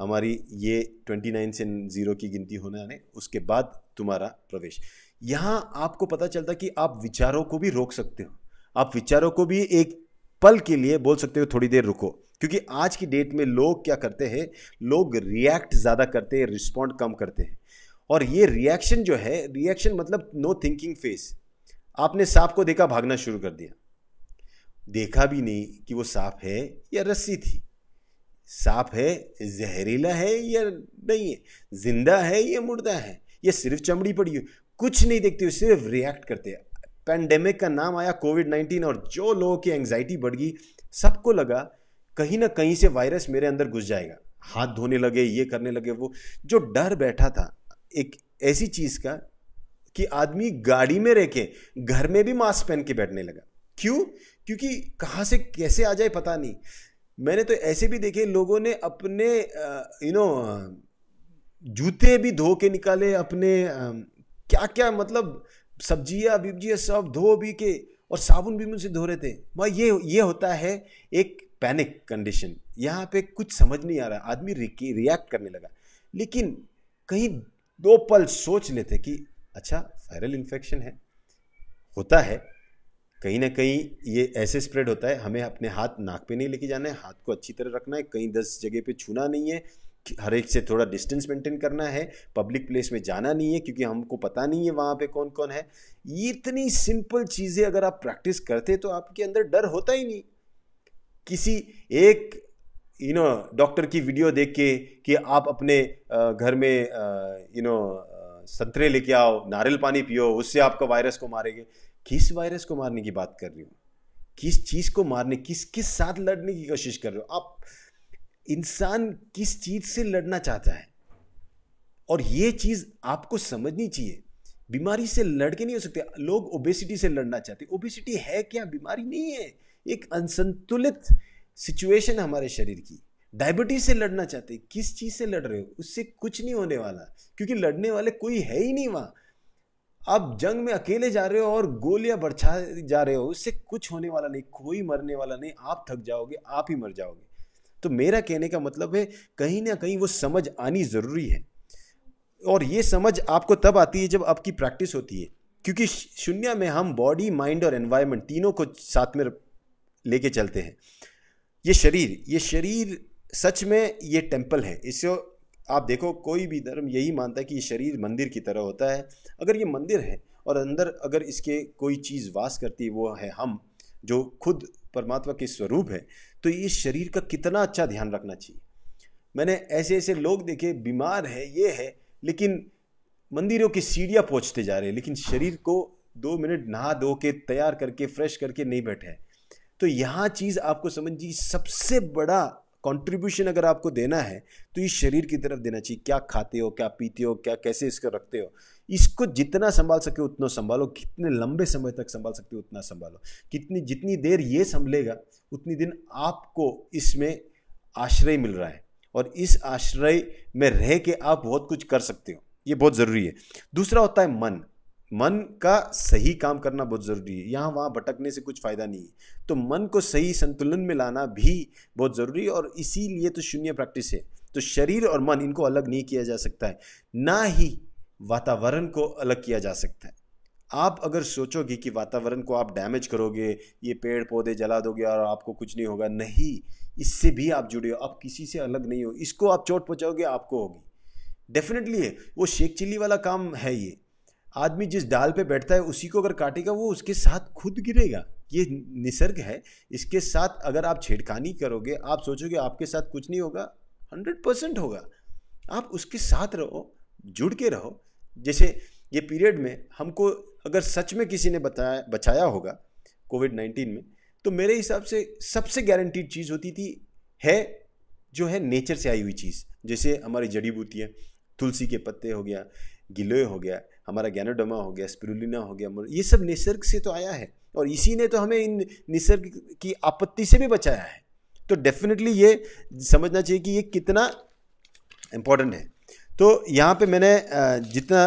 हमारी ये 29 से 0 की गिनती होने आने, उसके बाद तुम्हारा प्रवेश। यहाँ आपको पता चलता कि आप विचारों को भी रोक सकते हो। आप विचारों को भी एक पल के लिए बोल सकते हो थोड़ी देर रुको, क्योंकि आज की डेट में लोग क्या करते हैं, लोग रिएक्ट ज़्यादा करते हैं, रिस्पॉन्ड कम करते हैं। और ये रिएक्शन जो है, रिएक्शन मतलब नो थिंकिंग फेस। आपने सांप को देखा, भागना शुरू कर दिया, देखा भी नहीं कि वो सांप है या रस्सी थी, सांप है, जहरीला है या नहीं है, जिंदा है या मुर्दा है, या सिर्फ चमड़ी पड़ी हो, कुछ नहीं देखते हो, सिर्फ रिएक्ट करते हैं। पैंडेमिक का नाम आया कोविड-19 और जो लोगों की एंग्जाइटी बढ़ गई, सबको लगा कहीं ना कहीं से वायरस मेरे अंदर घुस जाएगा, हाथ धोने लगे, ये करने लगे। वो जो डर बैठा था एक ऐसी चीज का कि आदमी गाड़ी में रह के घर में भी मास्क पहन के बैठने लगा। क्यों? क्योंकि कहाँ से कैसे आ जाए पता नहीं। मैंने तो ऐसे भी देखे, लोगों ने अपने जूते भी धो के निकाले, अपने क्या क्या मतलब सब्जियां बिब्जियां सब धो भी के, और साबुन भी मुझसे धो रहे थे। भाई ये होता है एक पैनिक कंडीशन। यहाँ पे कुछ समझ नहीं आ रहा, आदमी रिएक्ट करने लगा। लेकिन कहीं 2 पल सोच लेते कि अच्छा वायरल इन्फेक्शन है, होता है कहीं ना कहीं, ये ऐसे स्प्रेड होता है, हमें अपने हाथ नाक पे नहीं लेके जाना है, हाथ को अच्छी तरह रखना है, कहीं 10 जगह पे छूना नहीं है, हर एक से थोड़ा डिस्टेंस मेंटेन करना है, पब्लिक प्लेस में जाना नहीं है क्योंकि हमको पता नहीं है वहाँ पे कौन कौन है। ये इतनी सिंपल चीज़ें अगर आप प्रैक्टिस करते तो आपके अंदर डर होता ही नहीं। किसी एक डॉक्टर की वीडियो देख के कि आप अपने घर में संतरे लेके आओ, नारियल पानी पियो, उससे आपका वायरस को मारेंगे। किस वायरस को मारने की बात कर रही हो? किस चीज को मारने, किस साथ लड़ने की कोशिश कर रहे हो आप? इंसान किस चीज से लड़ना चाहता है, और ये चीज आपको समझनी चाहिए। बीमारी से लड़ के नहीं हो सकते। लोग ओबेसिटी से लड़ना चाहते, ओबेसिटी है क्या? बीमारी नहीं है, एक असंतुलित सिचुएशन है हमारे शरीर की। डायबिटीज से लड़ना चाहते, किस चीज से लड़ रहे हो? उससे कुछ नहीं होने वाला, क्योंकि लड़ने वाले कोई है ही नहीं वहां। आप जंग में अकेले जा रहे हो और गोलियां बरछा जा रहे हो, उससे कुछ होने वाला नहीं, कोई मरने वाला नहीं, आप थक जाओगे, आप ही मर जाओगे। तो मेरा कहने का मतलब है, कहीं ना कहीं वो समझ आनी जरूरी है, और ये समझ आपको तब आती है जब आपकी प्रैक्टिस होती है। क्योंकि शून्य में हम बॉडी, माइंड और एनवायरनमेंट तीनों को साथ में लेके चलते हैं। ये शरीर सच में ये टेम्पल है। इससे आप देखो, कोई भी धर्म यही मानता है कि ये शरीर मंदिर की तरह होता है। अगर ये मंदिर है और अंदर अगर इसके कोई चीज़ वास करती है, वो है हम, जो खुद परमात्मा के स्वरूप है, तो ये शरीर का कितना अच्छा ध्यान रखना चाहिए। मैंने ऐसे ऐसे लोग देखे, बीमार है, ये है, लेकिन मंदिरों की सीढ़ियाँ पहुँचते जा रहे हैं, लेकिन शरीर को 2 मिनट नहा धो के तैयार करके फ्रेश करके नहीं बैठे हैं। तो यहाँ चीज़ आपको समझिए, सबसे बड़ा कंट्रीब्यूशन अगर आपको देना है तो इस शरीर की तरफ देना चाहिए। क्या खाते हो, क्या पीते हो, क्या कैसे इसको रखते हो, इसको जितना संभाल सके उतना संभालो, कितने लंबे समय तक संभाल सकते हो उतना संभालो। जितनी देर ये संभलेगा उतनी दिन आपको इसमें आश्रय मिल रहा है, और इस आश्रय में रह के आप बहुत कुछ कर सकते हो। ये बहुत ज़रूरी है। दूसरा होता है मन का सही काम करना बहुत ज़रूरी है। यहाँ वहाँ भटकने से कुछ फ़ायदा नहीं है। तो मन को सही संतुलन में लाना भी बहुत ज़रूरी है, और इसीलिए तो शून्य प्रैक्टिस है। तो शरीर और मन, इनको अलग नहीं किया जा सकता है, ना ही वातावरण को अलग किया जा सकता है। आप अगर सोचोगे कि वातावरण को आप डैमेज करोगे, ये पेड़ पौधे जला दोगे और आपको कुछ नहीं होगा, नहीं, इससे भी आप जुड़े हो, आप किसी से अलग नहीं हो। इसको आप चोट पहुँचाओगे, आपको होगी, डेफिनेटली है। वो शेख चिल्ली वाला काम है। ये आदमी जिस डाल पे बैठता है उसी को अगर काटेगा, वो उसके साथ खुद गिरेगा। ये निसर्ग है, इसके साथ अगर आप छेड़खानी करोगे, आप सोचोगे आपके साथ कुछ नहीं होगा, 100% होगा। आप उसके साथ रहो, जुड़ के रहो। जैसे ये पीरियड में हमको अगर सच में किसी ने बचाया होगा कोविड-19 में, तो मेरे हिसाब से सबसे गारंटीड चीज़ होती थी, है जो है नेचर से आई हुई चीज़। जैसे हमारी जड़ी बूटियाँ, तुलसी के पत्ते हो गया, गिलोय हो गया, हमारा गैनोडर्मा हो गया, स्पिरुलिना हो गया, ये सब निसर्ग से तो आया है, और इसी ने तो हमें इन निसर्ग की आपत्ति से भी बचाया है। तो डेफिनेटली ये समझना चाहिए कि ये कितना इम्पोर्टेंट है। तो यहाँ पे मैंने जितना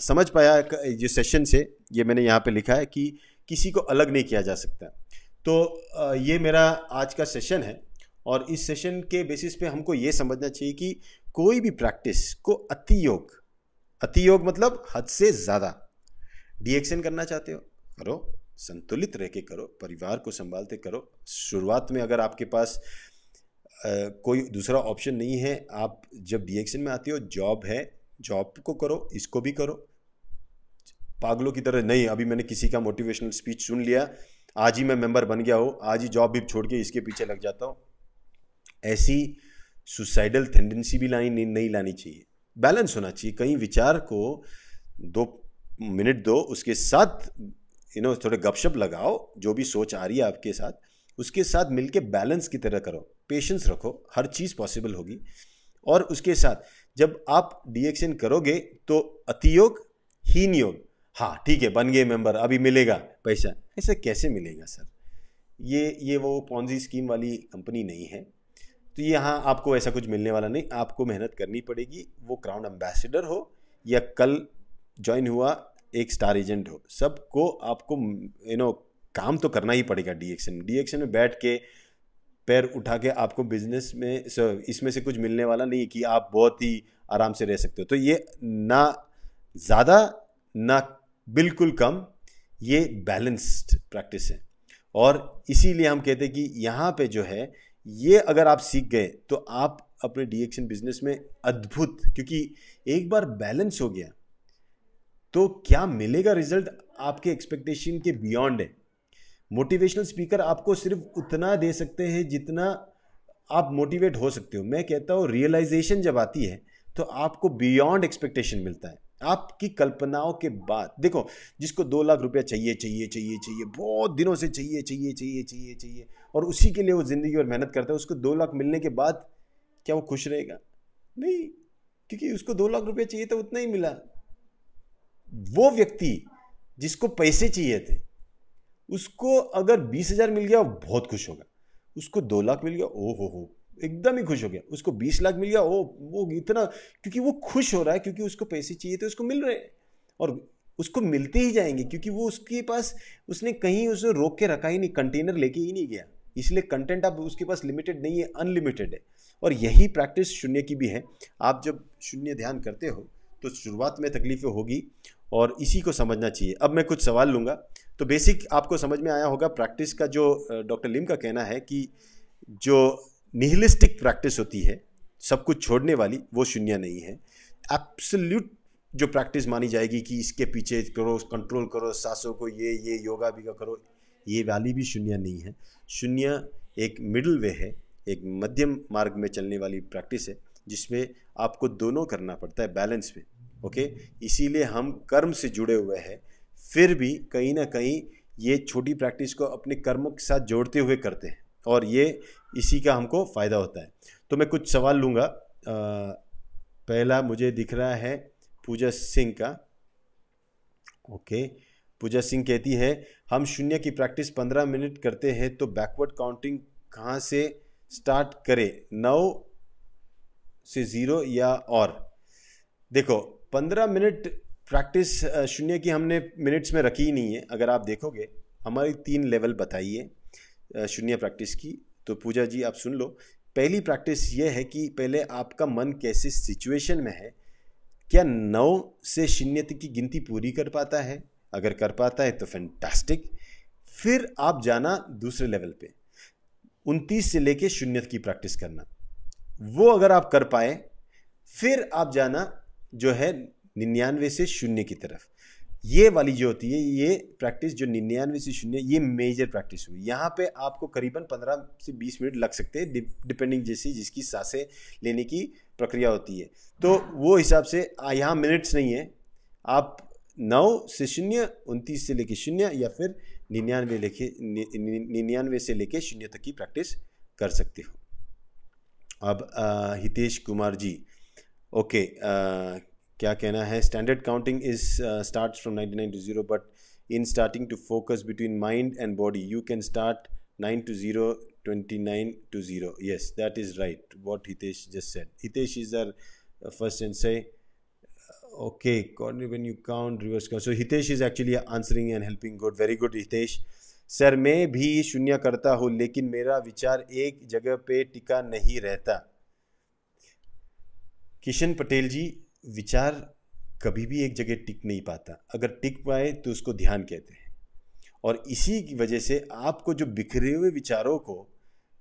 समझ पाया जो सेशन से, ये मैंने यहाँ पे लिखा है कि किसी को अलग नहीं किया जा सकता। तो ये मेरा आज का सेशन है, और इस सेशन के बेसिस पे हमको ये समझना चाहिए कि कोई भी प्रैक्टिस को अति योग मतलब हद से ज़्यादा डिएक्शन करना चाहते हो, करो, संतुलित रह के करो, परिवार को संभालते करो। शुरुआत में अगर आपके पास कोई दूसरा ऑप्शन नहीं है। आप जब डीएक्शन में आते हो, जॉब है, जॉब को करो, इसको भी करो। पागलों की तरह नहीं, अभी मैंने किसी का मोटिवेशनल स्पीच सुन लिया, आज ही मैं मेंबर बन गया हूँ, आज ही जॉब भी छोड़ के इसके पीछे लग जाता हूँ। ऐसी सुसाइडल टेंडेंसी भी नहीं लानी चाहिए। बैलेंस होना चाहिए। कहीं विचार को 2 मिनट दो, उसके साथ थोड़े गपशप लगाओ, जो भी सोच आ रही है आपके साथ, उसके साथ मिलके बैलेंस की तरह करो, पेशेंस रखो, हर चीज़ पॉसिबल होगी। और उसके साथ जब आप डीएक्शन करोगे तो अतियोग हीन योग, हाँ ठीक है बन गए मेंबर, अभी मिलेगा पैसा, ऐसा कैसे मिलेगा सर? ये वो पॉन्जी स्कीम वाली कंपनी नहीं है। तो यहाँ आपको ऐसा कुछ मिलने वाला नहीं, आपको मेहनत करनी पड़ेगी। वो क्राउन एम्बेसडर हो या कल ज्वाइन हुआ एक स्टार एजेंट हो, सबको आपको काम तो करना ही पड़ेगा। डीएक्शन में बैठ के पैर उठा के आपको बिजनेस में इसमें से कुछ मिलने वाला नहीं कि आप बहुत ही आराम से रह सकते हो। तो ये ना ज़्यादा ना बिल्कुल कम, ये बैलेंस्ड प्रैक्टिस है। और इसीलिए हम कहते हैं कि यहाँ पे जो है, ये अगर आप सीख गए तो आप अपने डीएक्शन बिजनेस में अद्भुत, क्योंकि एक बार बैलेंस हो गया तो क्या मिलेगा रिजल्ट आपके एक्सपेक्टेशन के बियॉन्ड है। मोटिवेशनल स्पीकर आपको सिर्फ उतना दे सकते हैं जितना आप मोटिवेट हो सकते हो। मैं कहता हूँ रियलाइजेशन जब आती है तो आपको बियॉन्ड एक्सपेक्टेशन मिलता है। आपकी कल्पनाओं के बाद देखो, जिसको 2 लाख रुपया चाहिए चाहिए चाहिए चाहिए, बहुत दिनों से चाहिए चाहिए चाहिए चाहिए चाहिए, और उसी के लिए वो जिंदगी भर मेहनत करता है, उसको 2 लाख मिलने के बाद क्या वो खुश रहेगा? नहीं, क्योंकि उसको 2 लाख रुपया चाहिए था, उतना ही मिला। वो व्यक्ति जिसको पैसे चाहिए थे, उसको अगर 20,000 मिल गया बहुत खुश होगा। उसको 2 लाख मिल गया, ओ हो एकदम ही खुश हो गया। उसको 20 लाख मिल गया, ओ वो इतना, क्योंकि वो खुश हो रहा है, क्योंकि उसको पैसे चाहिए थे, उसको मिल रहे हैं और उसको मिलते ही जाएंगे, क्योंकि वो उसके पास, उसने कहीं उसे रोक के रखा ही नहीं, कंटेनर लेके ही नहीं गया। इसलिए कंटेंट अब उसके पास लिमिटेड नहीं है, अनलिमिटेड है। और यही प्रैक्टिस शून्य की भी है। आप जब शून्य ध्यान करते हो तो शुरुआत में तकलीफें होगी और इसी को समझना चाहिए। अब मैं कुछ सवाल लूँगा, तो बेसिक आपको समझ में आया होगा। प्रैक्टिस का जो डॉक्टर लिम का कहना है कि जो निहिलिस्टिक प्रैक्टिस होती है, सब कुछ छोड़ने वाली, वो शून्य नहीं है। एब्सोल्यूट जो प्रैक्टिस मानी जाएगी कि इसके पीछे करो, कंट्रोल करो सांसों को, ये योगा भी करो, ये वाली भी शून्य नहीं है। शून्य एक मिडिल वे है, एक मध्यम मार्ग में चलने वाली प्रैक्टिस है, जिसमें आपको दोनों करना पड़ता है, बैलेंस में। ओके, इसीलिए हम कर्म से जुड़े हुए हैं, फिर भी कहीं ना कहीं ये छोटी प्रैक्टिस को अपने कर्मों के साथ जोड़ते हुए करते हैं, और ये इसी का हमको फ़ायदा होता है। तो मैं कुछ सवाल लूँगा। पहला मुझे दिख रहा है पूजा सिंह का। ओके, पूजा सिंह कहती है, हम शून्य की प्रैक्टिस 15 मिनट करते हैं, तो बैकवर्ड काउंटिंग कहाँ से स्टार्ट करें, 9 से 0 या और? देखो, 15 मिनट प्रैक्टिस शून्य की हमने मिनट्स में रखी ही नहीं है। अगर आप देखोगे, हमारी 3 लेवल बताइए शून्य प्रैक्टिस की। तो पूजा जी आप सुन लो। पहली प्रैक्टिस ये है कि पहले आपका मन कैसे सिचुएशन में है, क्या 9 से शून्य तक की गिनती पूरी कर पाता है? अगर कर पाता है तो फैंटास्टिक। फिर आप जाना दूसरे लेवल पे, 29 से लेके शून्य की प्रैक्टिस करना। वो अगर आप कर पाए, फिर आप जाना जो है 99 से शून्य की तरफ। ये वाली जो होती है, ये प्रैक्टिस जो 99 से शून्य, ये मेजर प्रैक्टिस हुई। यहाँ पे आपको करीबन 15 से 20 मिनट लग सकते हैं, डिपेंडिंग जैसी जिसकी सांसें लेने की प्रक्रिया होती है। तो वो हिसाब से यहाँ मिनट्स नहीं है, आप 9 से शून्य, 29 से लेके शून्य, या फिर 99 से लेके शून्य तक की प्रैक्टिस कर सकते हो। अब हितेश कुमार जी, ओके, क्या कहना है? Standard counting is starts from 99 to 0, but in starting to focus between mind and body you can start 9 to 0, 29 to 0. Yes, that is right what Hitesh just said. Hitesh is our first and say, okay, when you count reverse count. So Hitesh is actually answering and helping. Good, very good Hitesh. Sir मैं भी शून्य करता हूँ, लेकिन मेरा विचार एक जगह पे टिका नहीं रहता। किशन पटेल जी, विचार कभी भी एक जगह टिक नहीं पाता। अगर टिक पाए तो उसको ध्यान कहते हैं। और इसी की वजह से आपको जो बिखरे हुए विचारों को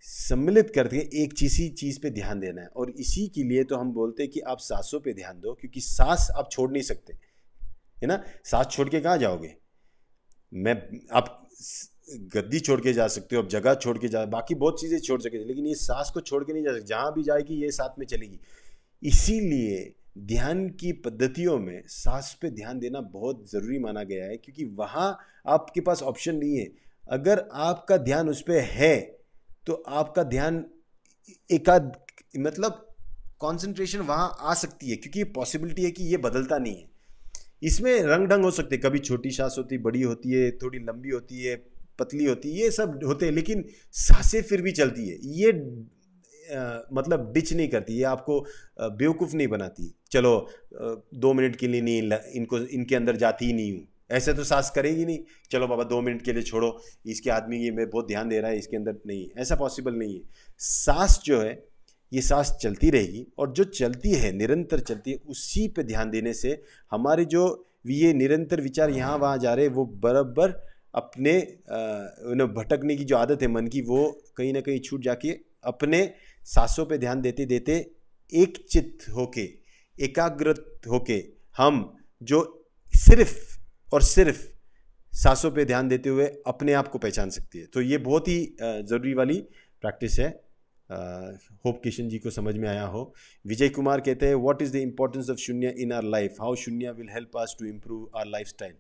सम्मिलित करके एक चीज़ पे ध्यान देना है। और इसी के लिए तो हम बोलते हैं कि आप सांसों पे ध्यान दो, क्योंकि सांस आप छोड़ नहीं सकते, है ना। सांस छोड़ के कहाँ जाओगे? मैं आप गद्दी छोड़ के जा सकते हो, आप जगह छोड़ के जा, बाकी बहुत चीज़ें छोड़ सकते हो, लेकिन ये सांस को छोड़ के नहीं जा सकते। जहाँ भी जाएगी ये साथ में चलेगी। इसीलिए ध्यान की पद्धतियों में सांस पे ध्यान देना बहुत ज़रूरी माना गया है, क्योंकि वहाँ आपके पास ऑप्शन नहीं है। अगर आपका ध्यान उस पर है तो आपका ध्यान एकाध मतलब कंसंट्रेशन वहाँ आ सकती है, क्योंकि पॉसिबिलिटी है कि ये बदलता नहीं है। इसमें रंग ढंग हो सकते, कभी छोटी सांस होती, बड़ी होती है, थोड़ी लंबी होती है, पतली होती है, ये सब होते हैं, लेकिन सांसें फिर भी चलती है। ये मतलब डिच नहीं करती, ये आपको बेवकूफ़ नहीं बनाती। चलो 2 मिनट के लिए नहीं, इनको इनके अंदर जाती ही नहीं हूँ, ऐसे तो सांस करेगी नहीं। चलो बाबा 2 मिनट के लिए छोड़ो, इसके आदमी ये मैं बहुत ध्यान दे रहा है, इसके अंदर नहीं, ऐसा पॉसिबल नहीं है। सांस जो है ये सांस चलती रहेगी, और जो चलती है निरंतर चलती है, उसी पे ध्यान देने से हमारे जो ये निरंतर विचार यहाँ वहाँ जा रहे हैं वो बराबर अपने भटकने की जो आदत है मन की, वो कहीं ना कहीं छूट जाके अपने सांसों पे ध्यान देते देते एक चित्त होके, एकाग्रत होके, हम जो सिर्फ और सिर्फ सांसों पे ध्यान देते हुए अपने आप को पहचान सकती है। तो ये बहुत ही ज़रूरी वाली प्रैक्टिस है। होप किशन जी को समझ में आया हो। विजय कुमार कहते हैं, what is the importance of shunya in our life, how shunya will help us to improve our lifestyle.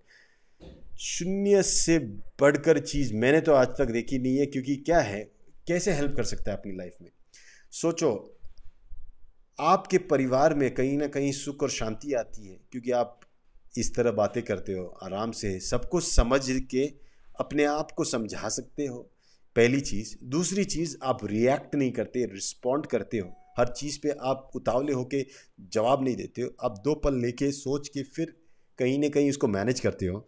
शून्य से बढ़कर चीज़ मैंने तो आज तक देखी नहीं है, क्योंकि क्या है, कैसे हेल्प कर सकता है अपनी लाइफ में। सोचो, आपके परिवार में कहीं ना कहीं सुख और शांति आती है, क्योंकि आप इस तरह बातें करते हो, आराम से सबको समझ के अपने आप को समझा सकते हो, पहली चीज़। दूसरी चीज़, आप रिएक्ट नहीं करते, रिस्पॉन्ड करते हो। हर चीज़ पे आप उतावले होके जवाब नहीं देते हो, आप 2 पल लेके सोच के फिर कहीं ना कहीं उसको मैनेज करते हो।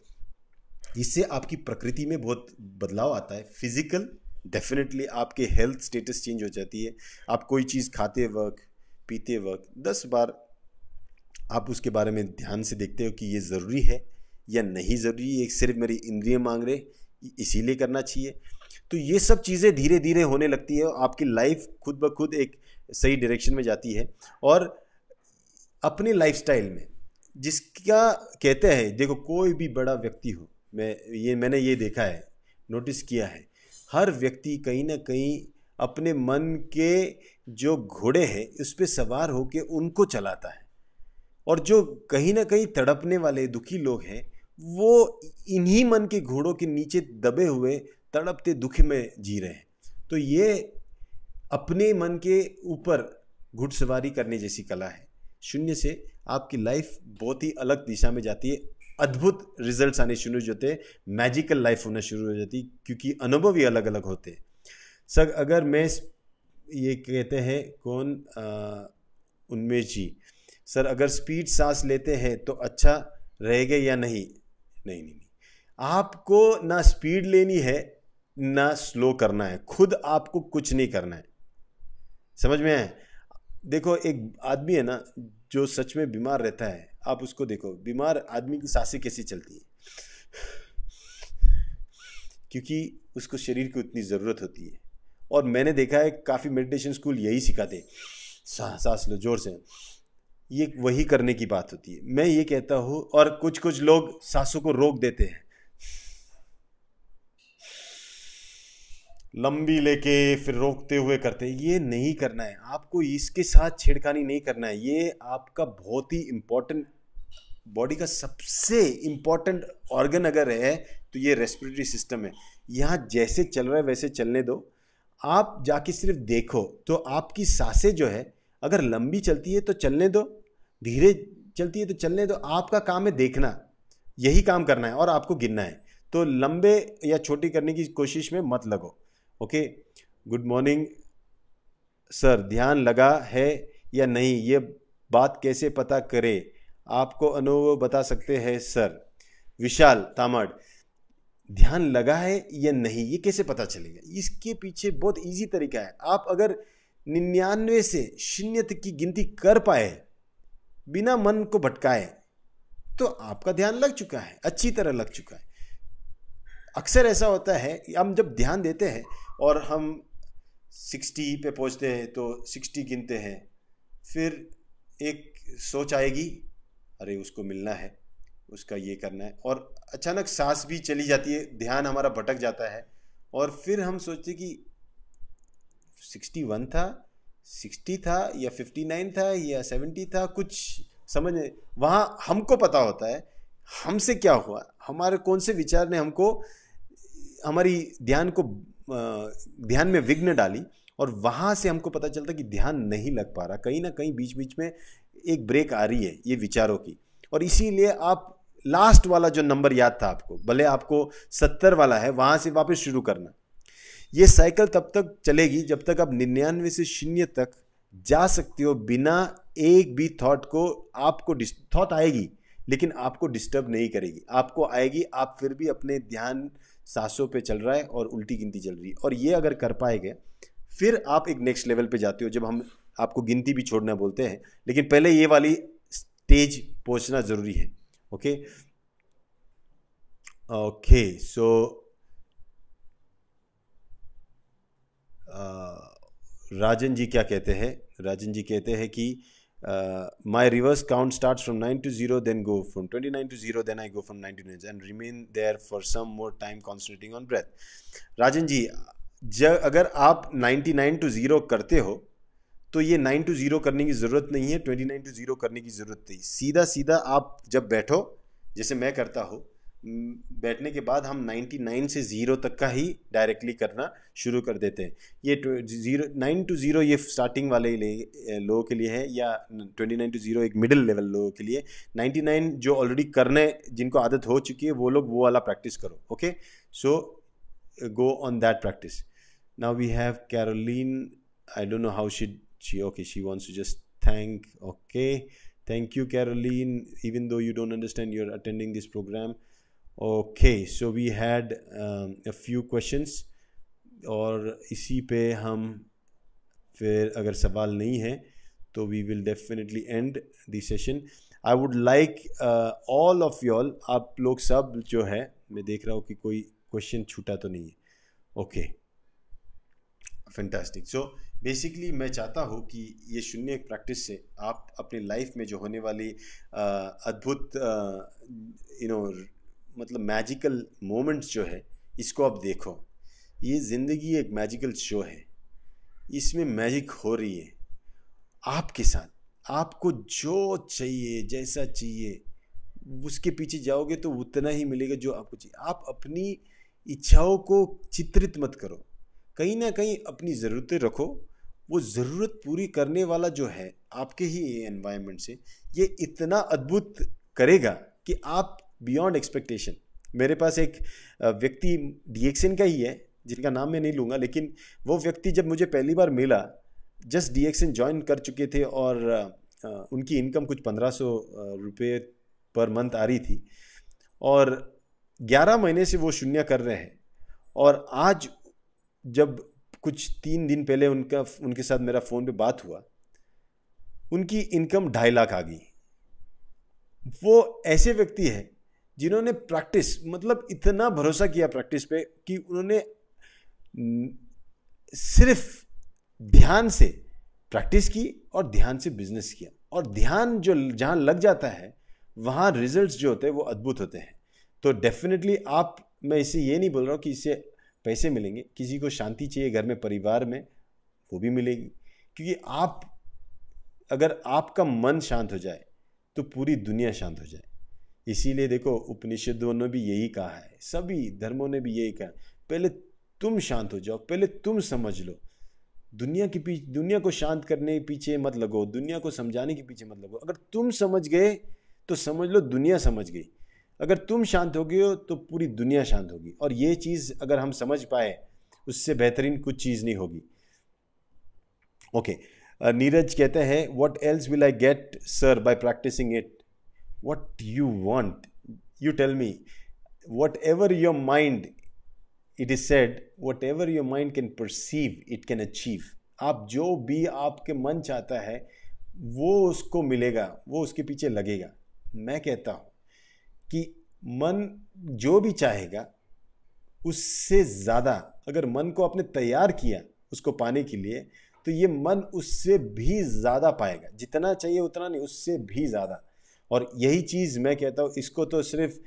इससे आपकी प्रकृति में बहुत बदलाव आता है। फिजिकल डेफिनेटली आपके हेल्थ स्टेटस चेंज हो जाती है। आप कोई चीज़ खाते वक्त, पीते वक्त 10 बार आप उसके बारे में ध्यान से देखते हो कि ये ज़रूरी है या नहीं ज़रूरी, एक सिर्फ मेरी इंद्रिय मांग रहे इसीलिए करना चाहिए। तो ये सब चीज़ें धीरे धीरे होने लगती है, आपकी लाइफ खुद ब खुद एक सही डायरेक्शन में जाती है। और अपने लाइफस्टाइल में जिसका कहते हैं, देखो कोई भी बड़ा व्यक्ति हो, मैंने ये देखा है, नोटिस किया है, हर व्यक्ति कहीं ना कहीं अपने मन के जो घोड़े हैं उस पर सवार होकर उनको चलाता है। और जो कहीं ना कहीं तड़पने वाले दुखी लोग हैं, वो इन्हीं मन के घोड़ों के नीचे दबे हुए तड़पते दुख में जी रहे हैं। तो ये अपने मन के ऊपर घुड़सवारी करने जैसी कला है। शून्य से आपकी लाइफ बहुत ही अलग दिशा में जाती है, अद्भुत रिजल्ट्स आने शुरू हो जाते हैं, मैजिकल लाइफ होना शुरू हो जाती है, क्योंकि अनुभव ही अलग अलग होते हैं। सर अगर मैं ये कहते हैं कौन, उन्मेष जी, सर अगर स्पीड सांस लेते हैं तो अच्छा रहेगा या नहीं? नहीं नहीं नहीं, आपको ना स्पीड लेनी है ना स्लो करना है, खुद आपको कुछ नहीं करना है। समझ में आए? देखो एक आदमी है ना जो सच में बीमार रहता है, आप उसको देखो, बीमार आदमी की सांसें कैसी चलती है, क्योंकि उसको शरीर की उतनी ज़रूरत होती है। और मैंने देखा है काफ़ी मेडिटेशन स्कूल यही सिखाते, सांस लो जोर से, ये वही करने की बात होती है। मैं ये कहता हूँ, और कुछ कुछ लोग सांसों को रोक देते हैं, लंबी लेके फिर रोकते हुए करते हैं। ये नहीं करना है आपको, इसके साथ छेड़खानी नहीं करना है। ये आपका बहुत ही इम्पोर्टेंट, बॉडी का सबसे इम्पोर्टेंट ऑर्गन अगर है तो ये रेस्पिरेटरी सिस्टम है। यहाँ जैसे चल रहा है वैसे चलने दो, आप जाके सिर्फ देखो तो आपकी सांसें जो है अगर लंबी चलती है तो चलने दो, धीरे चलती है तो चलने दो। आपका काम है देखना, यही काम करना है और आपको गिनना है। तो लंबे या छोटी करने की कोशिश में मत लगो। ओके, गुड मॉर्निंग सर, ध्यान लगा है या नहीं ये बात कैसे पता करे, आपको अनुभव बता सकते हैं सर? विशाल तामड़, ध्यान लगा है या नहीं ये कैसे पता चलेगा? इसके पीछे बहुत इजी तरीका है। आप अगर 99 से 0 तक की गिनती कर पाए बिना मन को भटकाए तो आपका ध्यान लग चुका है, अच्छी तरह लग चुका है। अक्सर ऐसा होता है हम जब ध्यान देते हैं और हम 60 पे पहुंचते हैं तो 60 गिनते हैं, फिर एक सोच आएगी, अरे उसको मिलना है, उसका ये करना है, और अचानक सांस भी चली जाती है, ध्यान हमारा भटक जाता है, और फिर हम सोचते कि 61 था, 60 था, या 59 था, या 70 था, कुछ समझ नहीं। वहाँ हमको पता होता है हमसे क्या हुआ, हमारे कौन से विचार ने हमको हमारी ध्यान में विघ्न डाली, और वहाँ से हमको पता चलता कि ध्यान नहीं लग पा रहा, कहीं ना कहीं बीच बीच में एक ब्रेक आ रही है ये विचारों की। और इसीलिए आप लास्ट वाला जो नंबर याद था आपको, भले आपको 70 वाला है, वहाँ से वापस शुरू करना। ये साइकिल तब तक चलेगी जब तक आप 99 से 0 तक जा सकते हो बिना एक भी थॉट को, आपको थॉट आएगी लेकिन आपको डिस्टर्ब नहीं करेगी, आपको आएगी, आप फिर भी अपने ध्यान सांसों पे चल रहा है और उल्टी गिनती चल रही है। और ये अगर कर पाएंगे फिर आप एक नेक्स्ट लेवल पे जाते हो, जब हम आपको गिनती भी छोड़ना बोलते हैं, लेकिन पहले ये वाली स्टेज पहुंचना जरूरी है। ओके ओके, सो राजन जी क्या कहते हैं? राजन जी कहते हैं कि my reverse count start from 9 to 0, then go from 29 to 0, then I go from 9 to 9 and remain there for some more time concentrating on breath. Rajan ji, अगर आप 99 to 0 करते हो तो ये 9 to 0 करने की ज़रूरत नहीं है, 29 to 0 करने की ज़रूरत नहीं। सीधा सीधा आप जब बैठो, जैसे मैं करता हूँ, बैठने के बाद हम 99 से 0 तक का ही डायरेक्टली करना शुरू कर देते हैं। ये 9 to 0 ये स्टार्टिंग वाले लोगों के लिए है, या 29 to 0 एक मिडिल लेवल लोगों के लिए। 99 जो ऑलरेडी करने, जिनको आदत हो चुकी है, वो लोग वो वाला प्रैक्टिस करो। Okay, so go on that practice. Now we have Caroline. I don't know how she she wants to just thank. Okay, thank you, Caroline, even though you don't understand, you're attending this program. Okay, so we had a few questions, और इसी पे हम फिर अगर सवाल नहीं है तो we will definitely end the session. I would like all of you all, आप लोग सब जो है, मैं देख रहा हूँ कि कोई क्वेश्चन छूटा तो नहीं है। Okay, fantastic. सो बेसिकली मैं चाहता हूँ कि ये शून्य प्रैक्टिस से आप अपनी लाइफ में जो होने वाली अद्भुत मतलब मैजिकल मोमेंट्स जो है, इसको आप देखो। ये ज़िंदगी एक मैजिकल शो है, इसमें मैजिक हो रही है आपके साथ। आपको जो चाहिए, जैसा चाहिए, उसके पीछे जाओगे तो उतना ही मिलेगा जो आपको चाहिए। आप अपनी इच्छाओं को चित्रित मत करो, कहीं ना कहीं अपनी ज़रूरतें रखो। वो ज़रूरत पूरी करने वाला जो है आपके ही एनवायरनमेंट से, ये इतना अद्भुत करेगा कि आप बियॉन्ड एक्सपेक्टेशन। मेरे पास एक व्यक्ति डीएक्सन का ही है, जिनका नाम मैं नहीं लूँगा, लेकिन वो व्यक्ति जब मुझे पहली बार मिला, जस्ट डीएक्सन ज्वाइन कर चुके थे, और उनकी इनकम कुछ 1500 रुपये पर मंथ आ रही थी, और 11 महीने से वो शून्य कर रहे हैं। और आज जब कुछ 3 दिन पहले उनके साथ मेरा फ़ोन पे बात हुआ, उनकी इनकम 2.5 लाख आ गई। वो ऐसे व्यक्ति है जिन्होंने प्रैक्टिस, मतलब इतना भरोसा किया प्रैक्टिस पे कि उन्होंने सिर्फ ध्यान से प्रैक्टिस की और ध्यान से बिजनेस किया। और ध्यान जो जहाँ लग जाता है, वहाँ रिजल्ट्स जो होते हैं वो अद्भुत होते हैं। तो डेफिनेटली आप, मैं इससे ये नहीं बोल रहा हूँ कि इससे पैसे मिलेंगे, किसी को शांति चाहिए घर में, परिवार में, वो भी मिलेगी। क्योंकि आप, अगर आपका मन शांत हो जाए तो पूरी दुनिया शांत हो जाए। इसीलिए देखो, उपनिषदों ने भी यही कहा है, सभी धर्मों ने भी यही कहा, पहले तुम शांत हो जाओ, पहले तुम समझ लो। दुनिया को शांत करने के पीछे मत लगो, दुनिया को समझाने के पीछे मत लगो। अगर तुम समझ गए तो समझ लो दुनिया समझ गई। अगर तुम शांत हो गए हो तो पूरी दुनिया शांत होगी। और ये चीज़ अगर हम समझ पाए, उससे बेहतरीन कुछ चीज़ नहीं होगी। ओके, नीरज कहते हैं, what else will I get sir by practising it? What you want, you tell me. Whatever your mind, it is said, whatever your mind can perceive it can achieve. आप जो भी आपके मन चाहता है वो उसको मिलेगा, वो उसके पीछे लगेगा। मैं कहता हूँ कि मन जो भी चाहेगा, उससे ज़्यादा अगर मन को आपने तैयार किया उसको पाने के लिए, तो ये मन उससे भी ज़्यादा पाएगा, जितना चाहिए उतना नहीं, उससे भी ज़्यादा। और यही चीज़ मैं कहता हूँ, इसको तो सिर्फ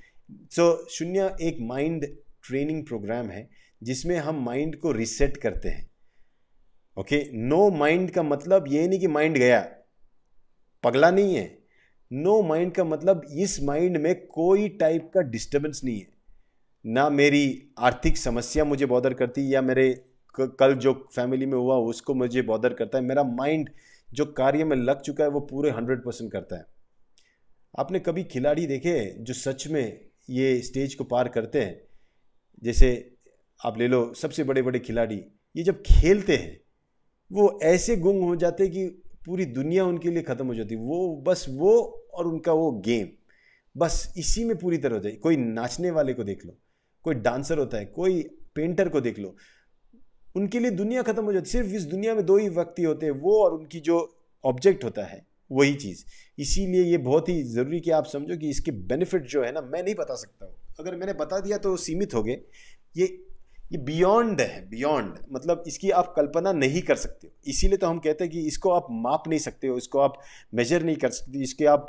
शून्य एक माइंड ट्रेनिंग प्रोग्राम है जिसमें हम माइंड को रिसेट करते हैं। ओके, नो माइंड का मतलब ये नहीं कि माइंड गया, पगला नहीं है। नो माइंड का मतलब इस माइंड में कोई टाइप का डिस्टर्बेंस नहीं है, ना मेरी आर्थिक समस्या मुझे बॉदर करती, या मेरे कल जो फैमिली में हुआ उसको मुझे बॉदर करता है। मेरा माइंड जो कार्य में लग चुका है वो पूरे 100% करता है। आपने कभी खिलाड़ी देखे जो सच में ये स्टेज को पार करते हैं? जैसे आप ले लो सबसे बड़े बड़े खिलाड़ी, ये जब खेलते हैं वो ऐसे गुम हो जाते हैं कि पूरी दुनिया उनके लिए ख़त्म हो जाती है। वो बस वो और उनका वो गेम, बस इसी में पूरी तरह हो जाए। कोई नाचने वाले को देख लो, कोई डांसर होता है, कोई पेंटर को देख लो, उनके लिए दुनिया ख़त्म हो जाती है। सिर्फ इस दुनिया में दो ही व्यक्ति होते हैं, वो और उनकी जो ऑब्जेक्ट होता है वही चीज़। इसीलिए ये बहुत ही ज़रूरी कि आप समझो कि इसके बेनिफिट जो है ना, मैं नहीं बता सकता हूँ। अगर मैंने बता दिया तो सीमित हो गए। ये बियॉन्ड है, बियॉन्ड मतलब इसकी आप कल्पना नहीं कर सकते हो। इसीलिए तो हम कहते हैं कि इसको आप माप नहीं सकते हो, इसको आप मेजर नहीं कर सकते, इसके आप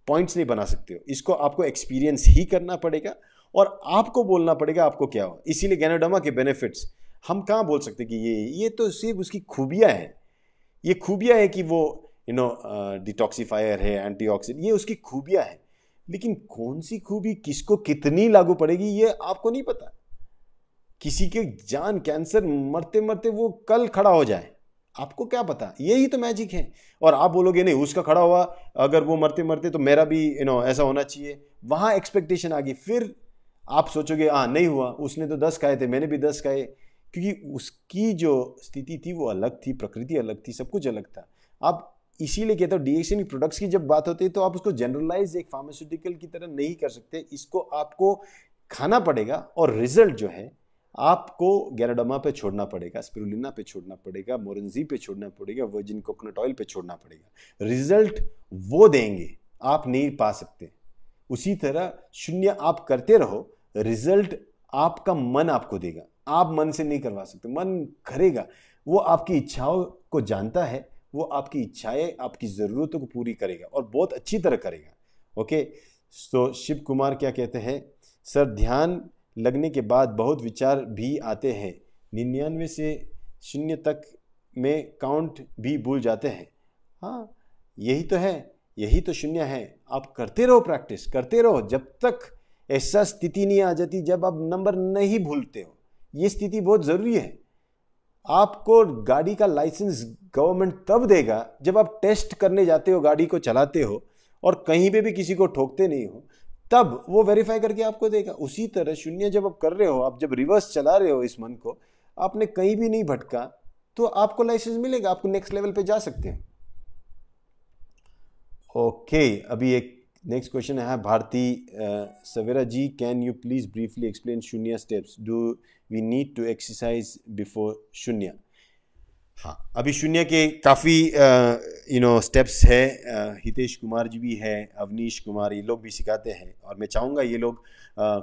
पॉइंट्स नहीं बना सकते हो। इसको आपको एक्सपीरियंस ही करना पड़ेगा और आपको बोलना पड़ेगा आपको क्या हो। इसीलिए गैनोडर्मा के बेनिफिट्स हम कहाँ बोल सकते कि ये तो सिर्फ उसकी खूबियाँ हैं। ये खूबियाँ है कि वो डिटॉक्सिफायर है, एंटीऑक्सीडेंट, ये उसकी खूबियाँ हैं। लेकिन कौन सी खूबी किसको कितनी लागू पड़ेगी ये आपको नहीं पता। किसी के जान कैंसर मरते मरते वो कल खड़ा हो जाए, आपको क्या पता। यही तो मैजिक है। और आप बोलोगे नहीं उसका खड़ा हुआ, अगर वो मरते मरते तो मेरा भी ऐसा होना चाहिए, वहाँ एक्सपेक्टेशन आ गई। फिर आप सोचोगे हाँ नहीं हुआ, उसने तो 10 खाए थे, मैंने भी 10 खाए, क्योंकि उसकी जो स्थिति थी वो अलग थी, प्रकृति अलग थी, सब कुछ अलग था। आप इसीलिए कहता हूँ डीएक्सएन प्रोडक्ट्स की जब बात होती है तो आप उसको जनरलाइज एक फार्मास्यूटिकल की तरह नहीं कर सकते। इसको आपको खाना पड़ेगा और रिजल्ट जो है आपको गैनोडर्मा पे छोड़ना पड़ेगा, स्पिरुलिना पे छोड़ना पड़ेगा, मोरेंजी पे छोड़ना पड़ेगा, वर्जिन कोकोनट ऑयल पे छोड़ना पड़ेगा। रिजल्ट वो देंगे, आप नहीं पा सकते। उसी तरह शून्य आप करते रहो, रिजल्ट आपका मन आपको देगा। आप मन से नहीं करवा सकते, मन करेगा। वो आपकी इच्छाओं को जानता है, वो आपकी इच्छाएं, आपकी ज़रूरतों को पूरी करेगा और बहुत अच्छी तरह करेगा। ओके, तो शिव कुमार क्या कहते हैं? सर, ध्यान लगने के बाद बहुत विचार भी आते हैं, 99 से 0 तक में काउंट भी भूल जाते हैं। हाँ, यही तो है, यही तो शून्य है। आप करते रहो, प्रैक्टिस करते रहो, जब तक ऐसा स्थिति नहीं आ जाती जब आप नंबर नहीं भूलते हो। ये स्थिति बहुत ज़रूरी है। आपको गाड़ी का लाइसेंस गवर्नमेंट तब देगा जब आप टेस्ट करने जाते हो, गाड़ी को चलाते हो और कहीं पे भी किसी को ठोकते नहीं हो, तब वो वेरीफाई करके आपको देगा। उसी तरह शून्य जब आप कर रहे हो, आप जब रिवर्स चला रहे हो इस मन को, आपने कहीं भी नहीं भटका, तो आपको लाइसेंस मिलेगा, आपको नेक्स्ट लेवल पे जा सकते हैं। ओके, अभी एक नेक्स्ट क्वेश्चन है Bharti Savera ji, can you please briefly explain Shunya steps, do we need to exercise before Shunya? हाँ, अभी शून्य के काफ़ी स्टेप्स है। हितेश कुमार जी भी है, अवनीश कुमार, ये लोग भी सिखाते हैं और मैं चाहूँगा ये लोग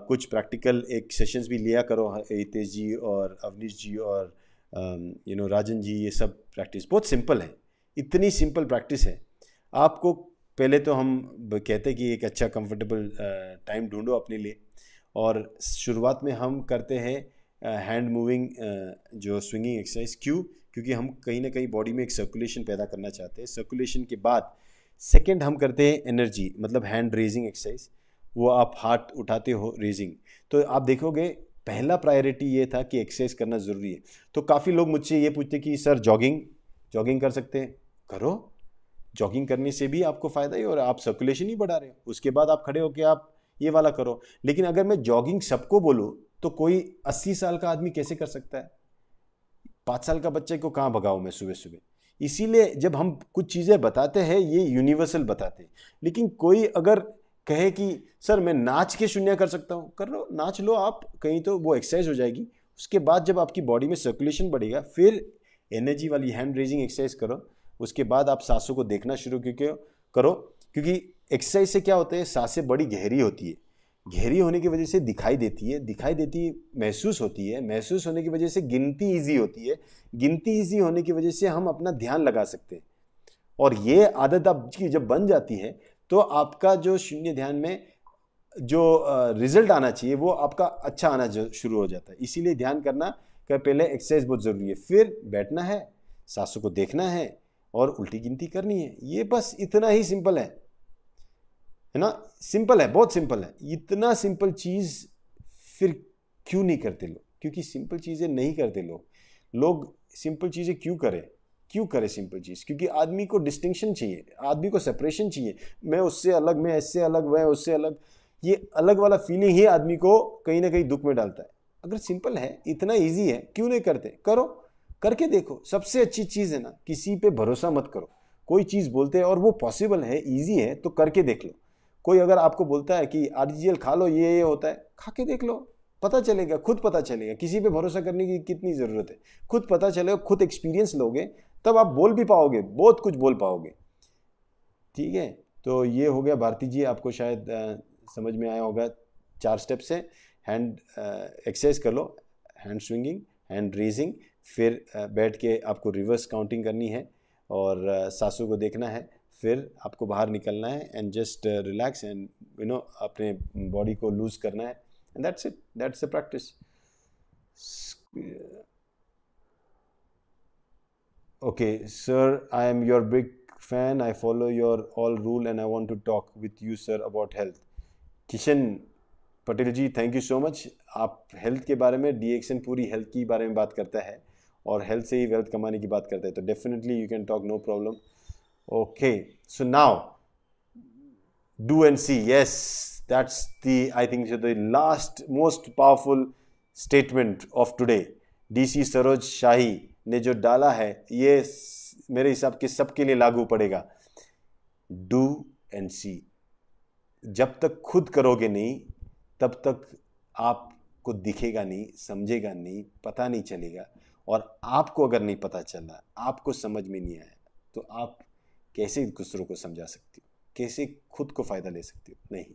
कुछ प्रैक्टिकल एक सेशंस भी लिया करो। हितेश जी और अवनीश जी और राजन जी, ये सब प्रैक्टिस बहुत सिंपल है, इतनी सिंपल प्रैक्टिस है। आपको पहले तो हम कहते हैं कि एक अच्छा कंफर्टेबल टाइम ढूंढो अपने लिए, और शुरुआत में हम करते हैं हैंड मूविंग जो स्विंगिंग एक्सरसाइज। क्योंकि हम कहीं ना कहीं बॉडी में एक सर्कुलेशन पैदा करना चाहते हैं। सर्कुलेशन के बाद सेकंड हम करते हैं एनर्जी, मतलब हैंड रेजिंग एक्सरसाइज। वो आप हाथ उठाते हो रेजिंग, तो आप देखोगे पहला प्रायोरिटी ये था कि एक्सरसाइज करना ज़रूरी है। तो काफ़ी लोग मुझसे ये पूछते कि सर जॉगिंग कर सकते हैं? करो, जॉगिंग करने से भी आपको फ़ायदा ही और आप सर्कुलेशन ही बढ़ा रहे हो। उसके बाद आप खड़े होकर आप ये वाला करो। लेकिन अगर मैं जॉगिंग सबको बोलूँ तो कोई 80 साल का आदमी कैसे कर सकता है? 5 साल का बच्चे को कहाँ भगाऊँ मैं सुबह सुबह? इसीलिए जब हम कुछ चीज़ें बताते हैं ये यूनिवर्सल बताते हैं। लेकिन कोई अगर कहे कि सर मैं नाच के शून्य कर सकता हूँ, कर लो, नाच लो आप कहीं, तो वो एक्सरसाइज हो जाएगी। उसके बाद जब आपकी बॉडी में सर्कुलेशन बढ़ेगा, फिर एनर्जी वाली हैंड रेजिंग एक्सरसाइज करो। उसके बाद आप सांसों को देखना शुरू करो, क्योंकि एक्सरसाइज से क्या होता है, सांसें बड़ी गहरी होती है। गहरी होने की वजह से दिखाई देती है, महसूस होती है, महसूस होने की वजह से गिनती ईजी होती है, गिनती ईजी होने की वजह से हम अपना ध्यान लगा सकते हैं। और ये आदत आपकी जब बन जाती है तो आपका जो शून्य ध्यान में जो रिजल्ट आना चाहिए वो आपका अच्छा आना शुरू हो जाता है। इसीलिए ध्यान करना का पहले एक्सरसाइज बहुत ज़रूरी है, फिर बैठना है, सांसों को देखना है और उल्टी गिनती करनी है। ये बस इतना ही सिंपल है ना? सिंपल है, बहुत सिंपल है। इतना सिंपल चीज़ फिर क्यों नहीं करते लोग? क्योंकि सिंपल चीज़ें नहीं करते लोग सिंपल चीज़ें क्यों करे सिंपल चीज़? क्योंकि आदमी को डिस्टिंक्शन चाहिए, आदमी को सेपरेशन चाहिए, मैं उससे अलग, मैं इससे अलग, वह उससे अलग। ये अलग वाला फीलिंग ही आदमी को कहीं ना कहीं दुख में डालता है। अगर सिंपल है, इतना इजी है, क्यों नहीं करते? करो, करके देखो। सबसे अच्छी चीज़ है ना, किसी पे भरोसा मत करो। कोई चीज़ बोलते हैं और वो पॉसिबल है, ईजी है, तो करके देख लो। कोई अगर आपको बोलता है कि आरजीएल खा लो, ये होता है, खा के देख लो, पता चलेगा, खुद पता चलेगा। किसी पे भरोसा करने की कितनी ज़रूरत है? खुद पता चलेगा, खुद एक्सपीरियंस लोगे, तब आप बोल भी पाओगे, बहुत कुछ बोल पाओगे। ठीक है, तो ये हो गया भारती जी, आपको शायद समझ में आया होगा। 4 स्टेप से हैंड एक्सरसाइज कर लो, हैंड स्विंगिंग, हैंड रेजिंग, फिर बैठ के आपको रिवर्स काउंटिंग करनी है और सांसों को देखना है, फिर आपको बाहर निकलना है एंड जस्ट रिलैक्स एंड अपने बॉडी को लूज करना है and that's it, that's the practice. Okay, sir, I am your big fan. I follow your all rule and I want to talk with you, sir, about health. Kishan Patel ji, thank you so much. आप health के बारे में, डीएक्शन पूरी health की बारे में बात करता है और हेल्थ से ही वेल्थ कमाने की बात करता है, तो definitely you can talk, no problem. Okay, so now do and see. Yes, that's the, I think, the last most powerful statement of today. DC Saroj Shahi ने जो डाला है, ये मेरे हिसाब के सबके लिए लागू पड़ेगा। डू एंड सी। जब तक खुद करोगे नहीं, तब तक आपको दिखेगा नहीं, समझेगा नहीं, पता नहीं चलेगा। और आपको अगर नहीं पता चला, आपको समझ में नहीं आया, तो आप कैसे दूसरों को समझा सकते हो? कैसे खुद को फ़ायदा ले सकते हो? नहीं।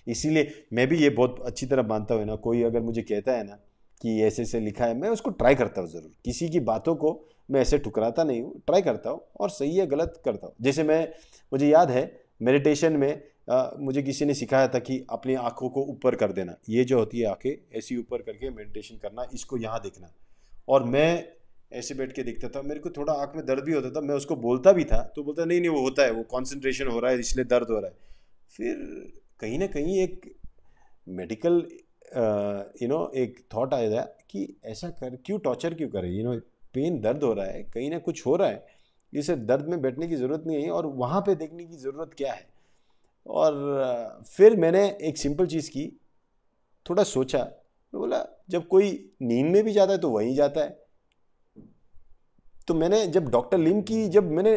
इसीलिए मैं भी ये बहुत अच्छी तरह मानता हूँ ना, कोई अगर मुझे कहता है ना कि ऐसे से लिखा है, मैं उसको ट्राई करता हूँ ज़रूर। किसी की बातों को मैं ऐसे ठुकराता नहीं हूँ, ट्राई करता हूँ और सही है गलत करता हूँ। जैसे मुझे याद है मेडिटेशन में मुझे किसी ने सिखाया था कि अपनी आँखों को ऊपर कर देना, ये जो होती है आँखें ऐसी ऊपर करके मेडिटेशन करना, इसको यहाँ देखना। और मैं ऐसे बैठ के देखता था, मेरे को थोड़ा आँख में दर्द भी होता था, मैं उसको बोलता भी था तो बोलता नहीं वो होता है, वो कॉन्सेंट्रेशन हो रहा है इसलिए दर्द हो रहा है। फिर कहीं ना कहीं एक मेडिकल एक थॉट आया कि ऐसा क्यों टॉर्चर क्यों करे, पेन, दर्द हो रहा है, कहीं ना कुछ हो रहा है, इसे दर्द में बैठने की ज़रूरत नहीं है और वहाँ पे देखने की ज़रूरत क्या है। और फिर मैंने एक सिंपल चीज़ की, थोड़ा सोचा, मैं बोला जब कोई नींद में भी जाता है तो वहीं जाता है। तो मैंने जब डॉक्टर लिम की जब मैंने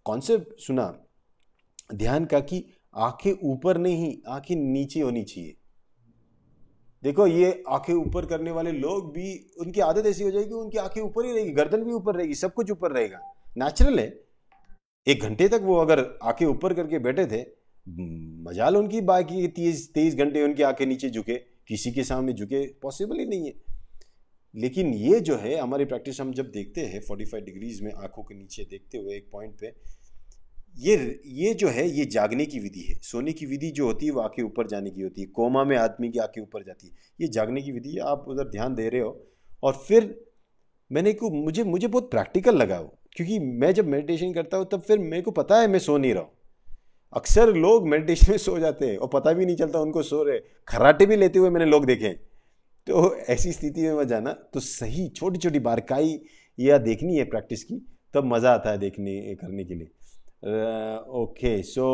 कॉन्सेप्ट सुना ध्यान का कि आंखें ऊपर नहीं, आंखें नीचे होनी चाहिए। देखो ये आंखें ऊपर करने वाले लोग भी, उनकी आदत ऐसी हो जाएगी, उनकी आंखें ऊपर ही रहेगी, गर्दन भी ऊपर रहेगी, सब कुछ ऊपर रहेगा, नेचुरल है। 1 घंटे तक वो अगर आंखें ऊपर करके बैठे थे, मजाल उनकी, बाकी 23 घंटे उनकी आंखें नीचे झुके, किसी के सामने झुके, पॉसिबल ही नहीं है। लेकिन ये जो है हमारी प्रैक्टिस, हम जब देखते हैं 45 डिग्रीज में आंखों के नीचे देखते हुए एक पॉइंट पे, ये जो है ये जागने की विधि है। सोने की विधि जो होती है वो आंखें ऊपर जाने की होती है, कोमा में आदमी की आंखें ऊपर जाती है, ये जागने की विधि है। आप उधर ध्यान दे रहे हो। और फिर मुझे बहुत प्रैक्टिकल लगा वो, क्योंकि मैं जब मेडिटेशन करता हूँ तब फिर मेरे को पता है मैं सो नहीं रहा हूँ। अक्सर लोग मेडिटेशन में सो जाते हैं और पता भी नहीं चलता उनको सो रहे, खर्राटे भी लेते हुए मैंने लोग देखे। तो ऐसी स्थिति में मत जाना, तो सही छोटी छोटी बारकाई या देखनी है प्रैक्टिस की, तब मज़ा आता है देखने करने के लिए। ओके, सो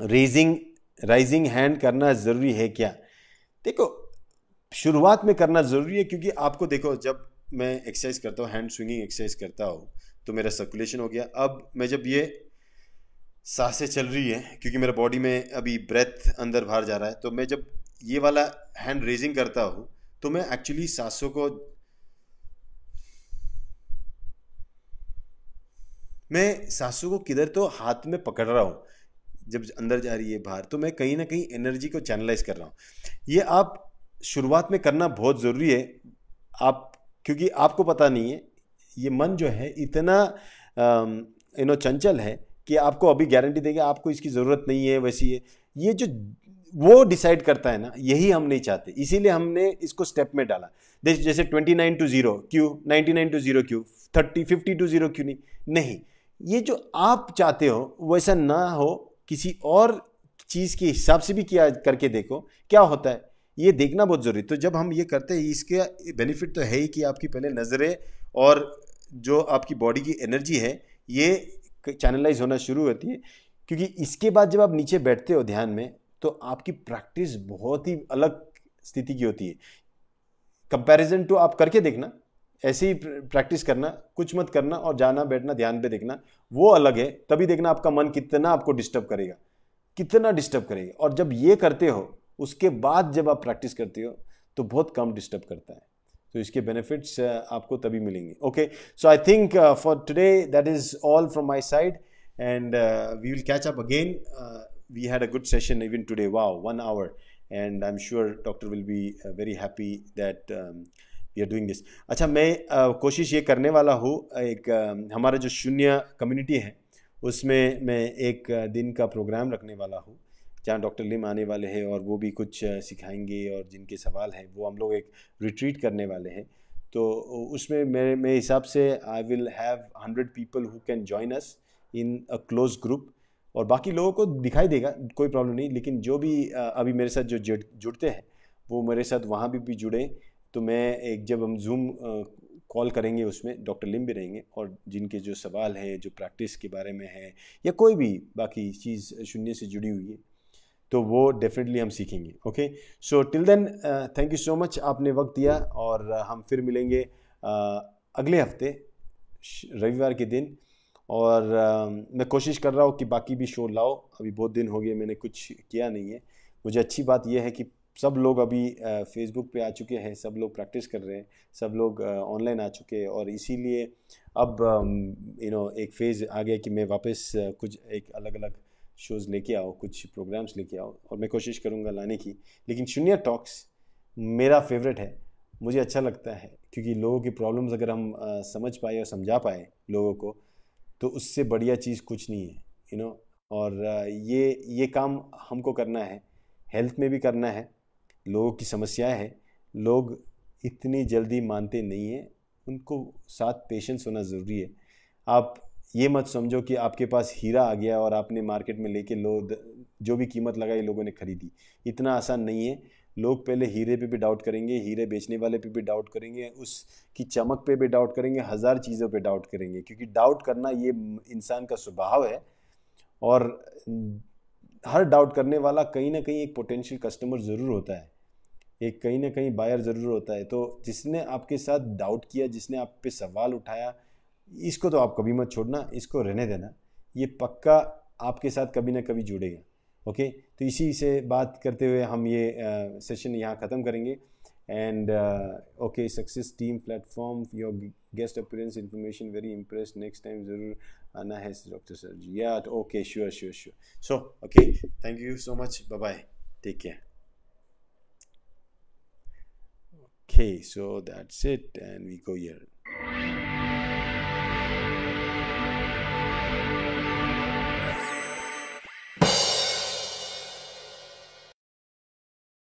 राइजिंग हैंड करना ज़रूरी है क्या? देखो शुरुआत में करना ज़रूरी है, क्योंकि आपको देखो जब मैं एक्सरसाइज करता हूँ, हैंड स्विंगिंग एक्सरसाइज करता हूँ, तो मेरा सर्कुलेशन हो गया। अब मैं जब ये सांसें चल रही है, क्योंकि मेरा बॉडी में अभी ब्रेथ अंदर बाहर जा रहा है, तो मैं जब ये वाला हैंड रेजिंग करता हूँ तो मैं एक्चुअली सांसों को, मैं सांसों को किधर तो हाथ में पकड़ रहा हूँ। जब अंदर जा रही है बाहर, तो मैं कहीं ना कहीं एनर्जी को चैनलाइज कर रहा हूँ। ये आप शुरुआत में करना बहुत ज़रूरी है, आप, क्योंकि आपको पता नहीं है, ये मन जो है इतना चंचल है कि आपको अभी गारंटी देगा आपको इसकी ज़रूरत नहीं है, वैसी है। ये जो वो डिसाइड करता है ना, यही हम नहीं चाहते, इसीलिए हमने इसको स्टेप में डाला। जैसे 29 to 0 क्यों, 99 to 0 क्यों, 50 to 0 क्यों नहीं। ये जो आप चाहते हो वैसा ना हो, किसी और चीज़ के हिसाब से भी किया करके देखो क्या होता है, ये देखना बहुत ज़रूरी। तो जब हम ये करते हैं, इसके बेनिफिट तो है ही कि आपकी पहले नज़रें और जो आपकी बॉडी की एनर्जी है ये चैनलाइज होना शुरू होती है, क्योंकि इसके बाद जब आप नीचे बैठते हो ध्यान में, तो आपकी प्रैक्टिस बहुत ही अलग स्थिति की होती है। कंपैरिजन टू आप करके देखना, ऐसे ही प्रैक्टिस करना, कुछ मत करना और जाना बैठना ध्यान पे देखना, वो अलग है। तभी देखना आपका मन कितना आपको डिस्टर्ब करेगा, कितना डिस्टर्ब करेगा। और जब ये करते हो उसके बाद जब आप प्रैक्टिस करते हो तो बहुत कम डिस्टर्ब करता है। तो इसके बेनिफिट्स आपको तभी मिलेंगे। Okay, so I think for today that is all from my side, and we will catch up again. we had a good session even today. Wow, 1 hour, and I'm sure doctor will be very happy that we are doing this. अच्छा, मैं कोशिश ये करने वाला हूँ, एक हमारा जो शून्य कम्युनिटी है उसमें मैं एक दिन का प्रोग्राम रखने वाला हूँ, जहाँ डॉक्टर लिम आने वाले हैं और वो भी कुछ सिखाएंगे, और जिनके सवाल हैं वो हम लोग एक रिट्रीट करने वाले हैं। तो उसमें मेरे हिसाब से I will have 100 people who can join us in a close group, और बाकी लोगों को दिखाई देगा, कोई प्रॉब्लम नहीं। लेकिन जो भी अभी मेरे साथ जो जुड़ते हैं वो मेरे साथ वहाँ भी जुड़े। तो मैं एक, जब हम जूम कॉल करेंगे उसमें डॉक्टर लिम भी रहेंगे, और जिनके जो सवाल है, जो प्रैक्टिस के बारे में है या कोई भी बाकी चीज़ शून्य से जुड़ी हुई है, तो वो डेफिनेटली हम सीखेंगे। Okay, so till then thank you so much, आपने वक्त दिया, और हम फिर मिलेंगे अगले हफ्ते रविवार के दिन। और मैं कोशिश कर रहा हूँ कि बाकी भी शो लाओ। अभी बहुत दिन हो गए मैंने कुछ किया नहीं है। मुझे अच्छी बात यह है कि सब लोग अभी फेसबुक पे आ चुके हैं, सब लोग प्रैक्टिस कर रहे हैं, सब लोग ऑनलाइन आ चुके हैं, और इसीलिए अब एक फेज़ आ गया कि मैं वापस कुछ एक अलग अलग शोज़ लेके आओ, कुछ प्रोग्राम्स लेके आओ, और मैं कोशिश करूँगा लाने की। लेकिन शून्य टॉक्स मेरा फेवरेट है, मुझे अच्छा लगता है, क्योंकि लोगों की प्रॉब्लम्स अगर हम समझ पाए और समझा पाए लोगों को, तो उससे बढ़िया चीज़ कुछ नहीं है। और ये काम हमको करना है, हेल्थ में भी करना है। लोगों की समस्याएं हैं, लोग इतनी जल्दी मानते नहीं हैं, उनको साथ पेशेंस होना ज़रूरी है। आप ये मत समझो कि आपके पास हीरा आ गया और आपने मार्केट में लेके जो भी कीमत लगाई लोगों ने खरीदी, इतना आसान नहीं है। लोग पहले हीरे पे भी डाउट करेंगे, हीरे बेचने वाले पे भी डाउट करेंगे, उसकी चमक पे भी डाउट करेंगे, हज़ार चीज़ों पे डाउट करेंगे, क्योंकि डाउट करना ये इंसान का स्वभाव है। और हर डाउट करने वाला कहीं ना कहीं एक पोटेंशियल कस्टमर ज़रूर होता है, एक कहीं ना कहीं बायर ज़रूर होता है। तो जिसने आपके साथ डाउट किया, जिसने आप पे सवाल उठाया, इसको तो आप कभी मत छोड़ना, इसको रहने देना, ये पक्का आपके साथ कभी ना कभी जुड़ेगा। ओके, तो इसी से बात करते हुए हम ये सेशन यहाँ ख़त्म करेंगे। And okay, success team platform, your guest appearance information very impressed, next time ज़रूर आना है डॉक्टर सर जी। या okay, sure sure sure. So okay, thank you so much, bye bye, take care. Okay, so that's it, and we go here.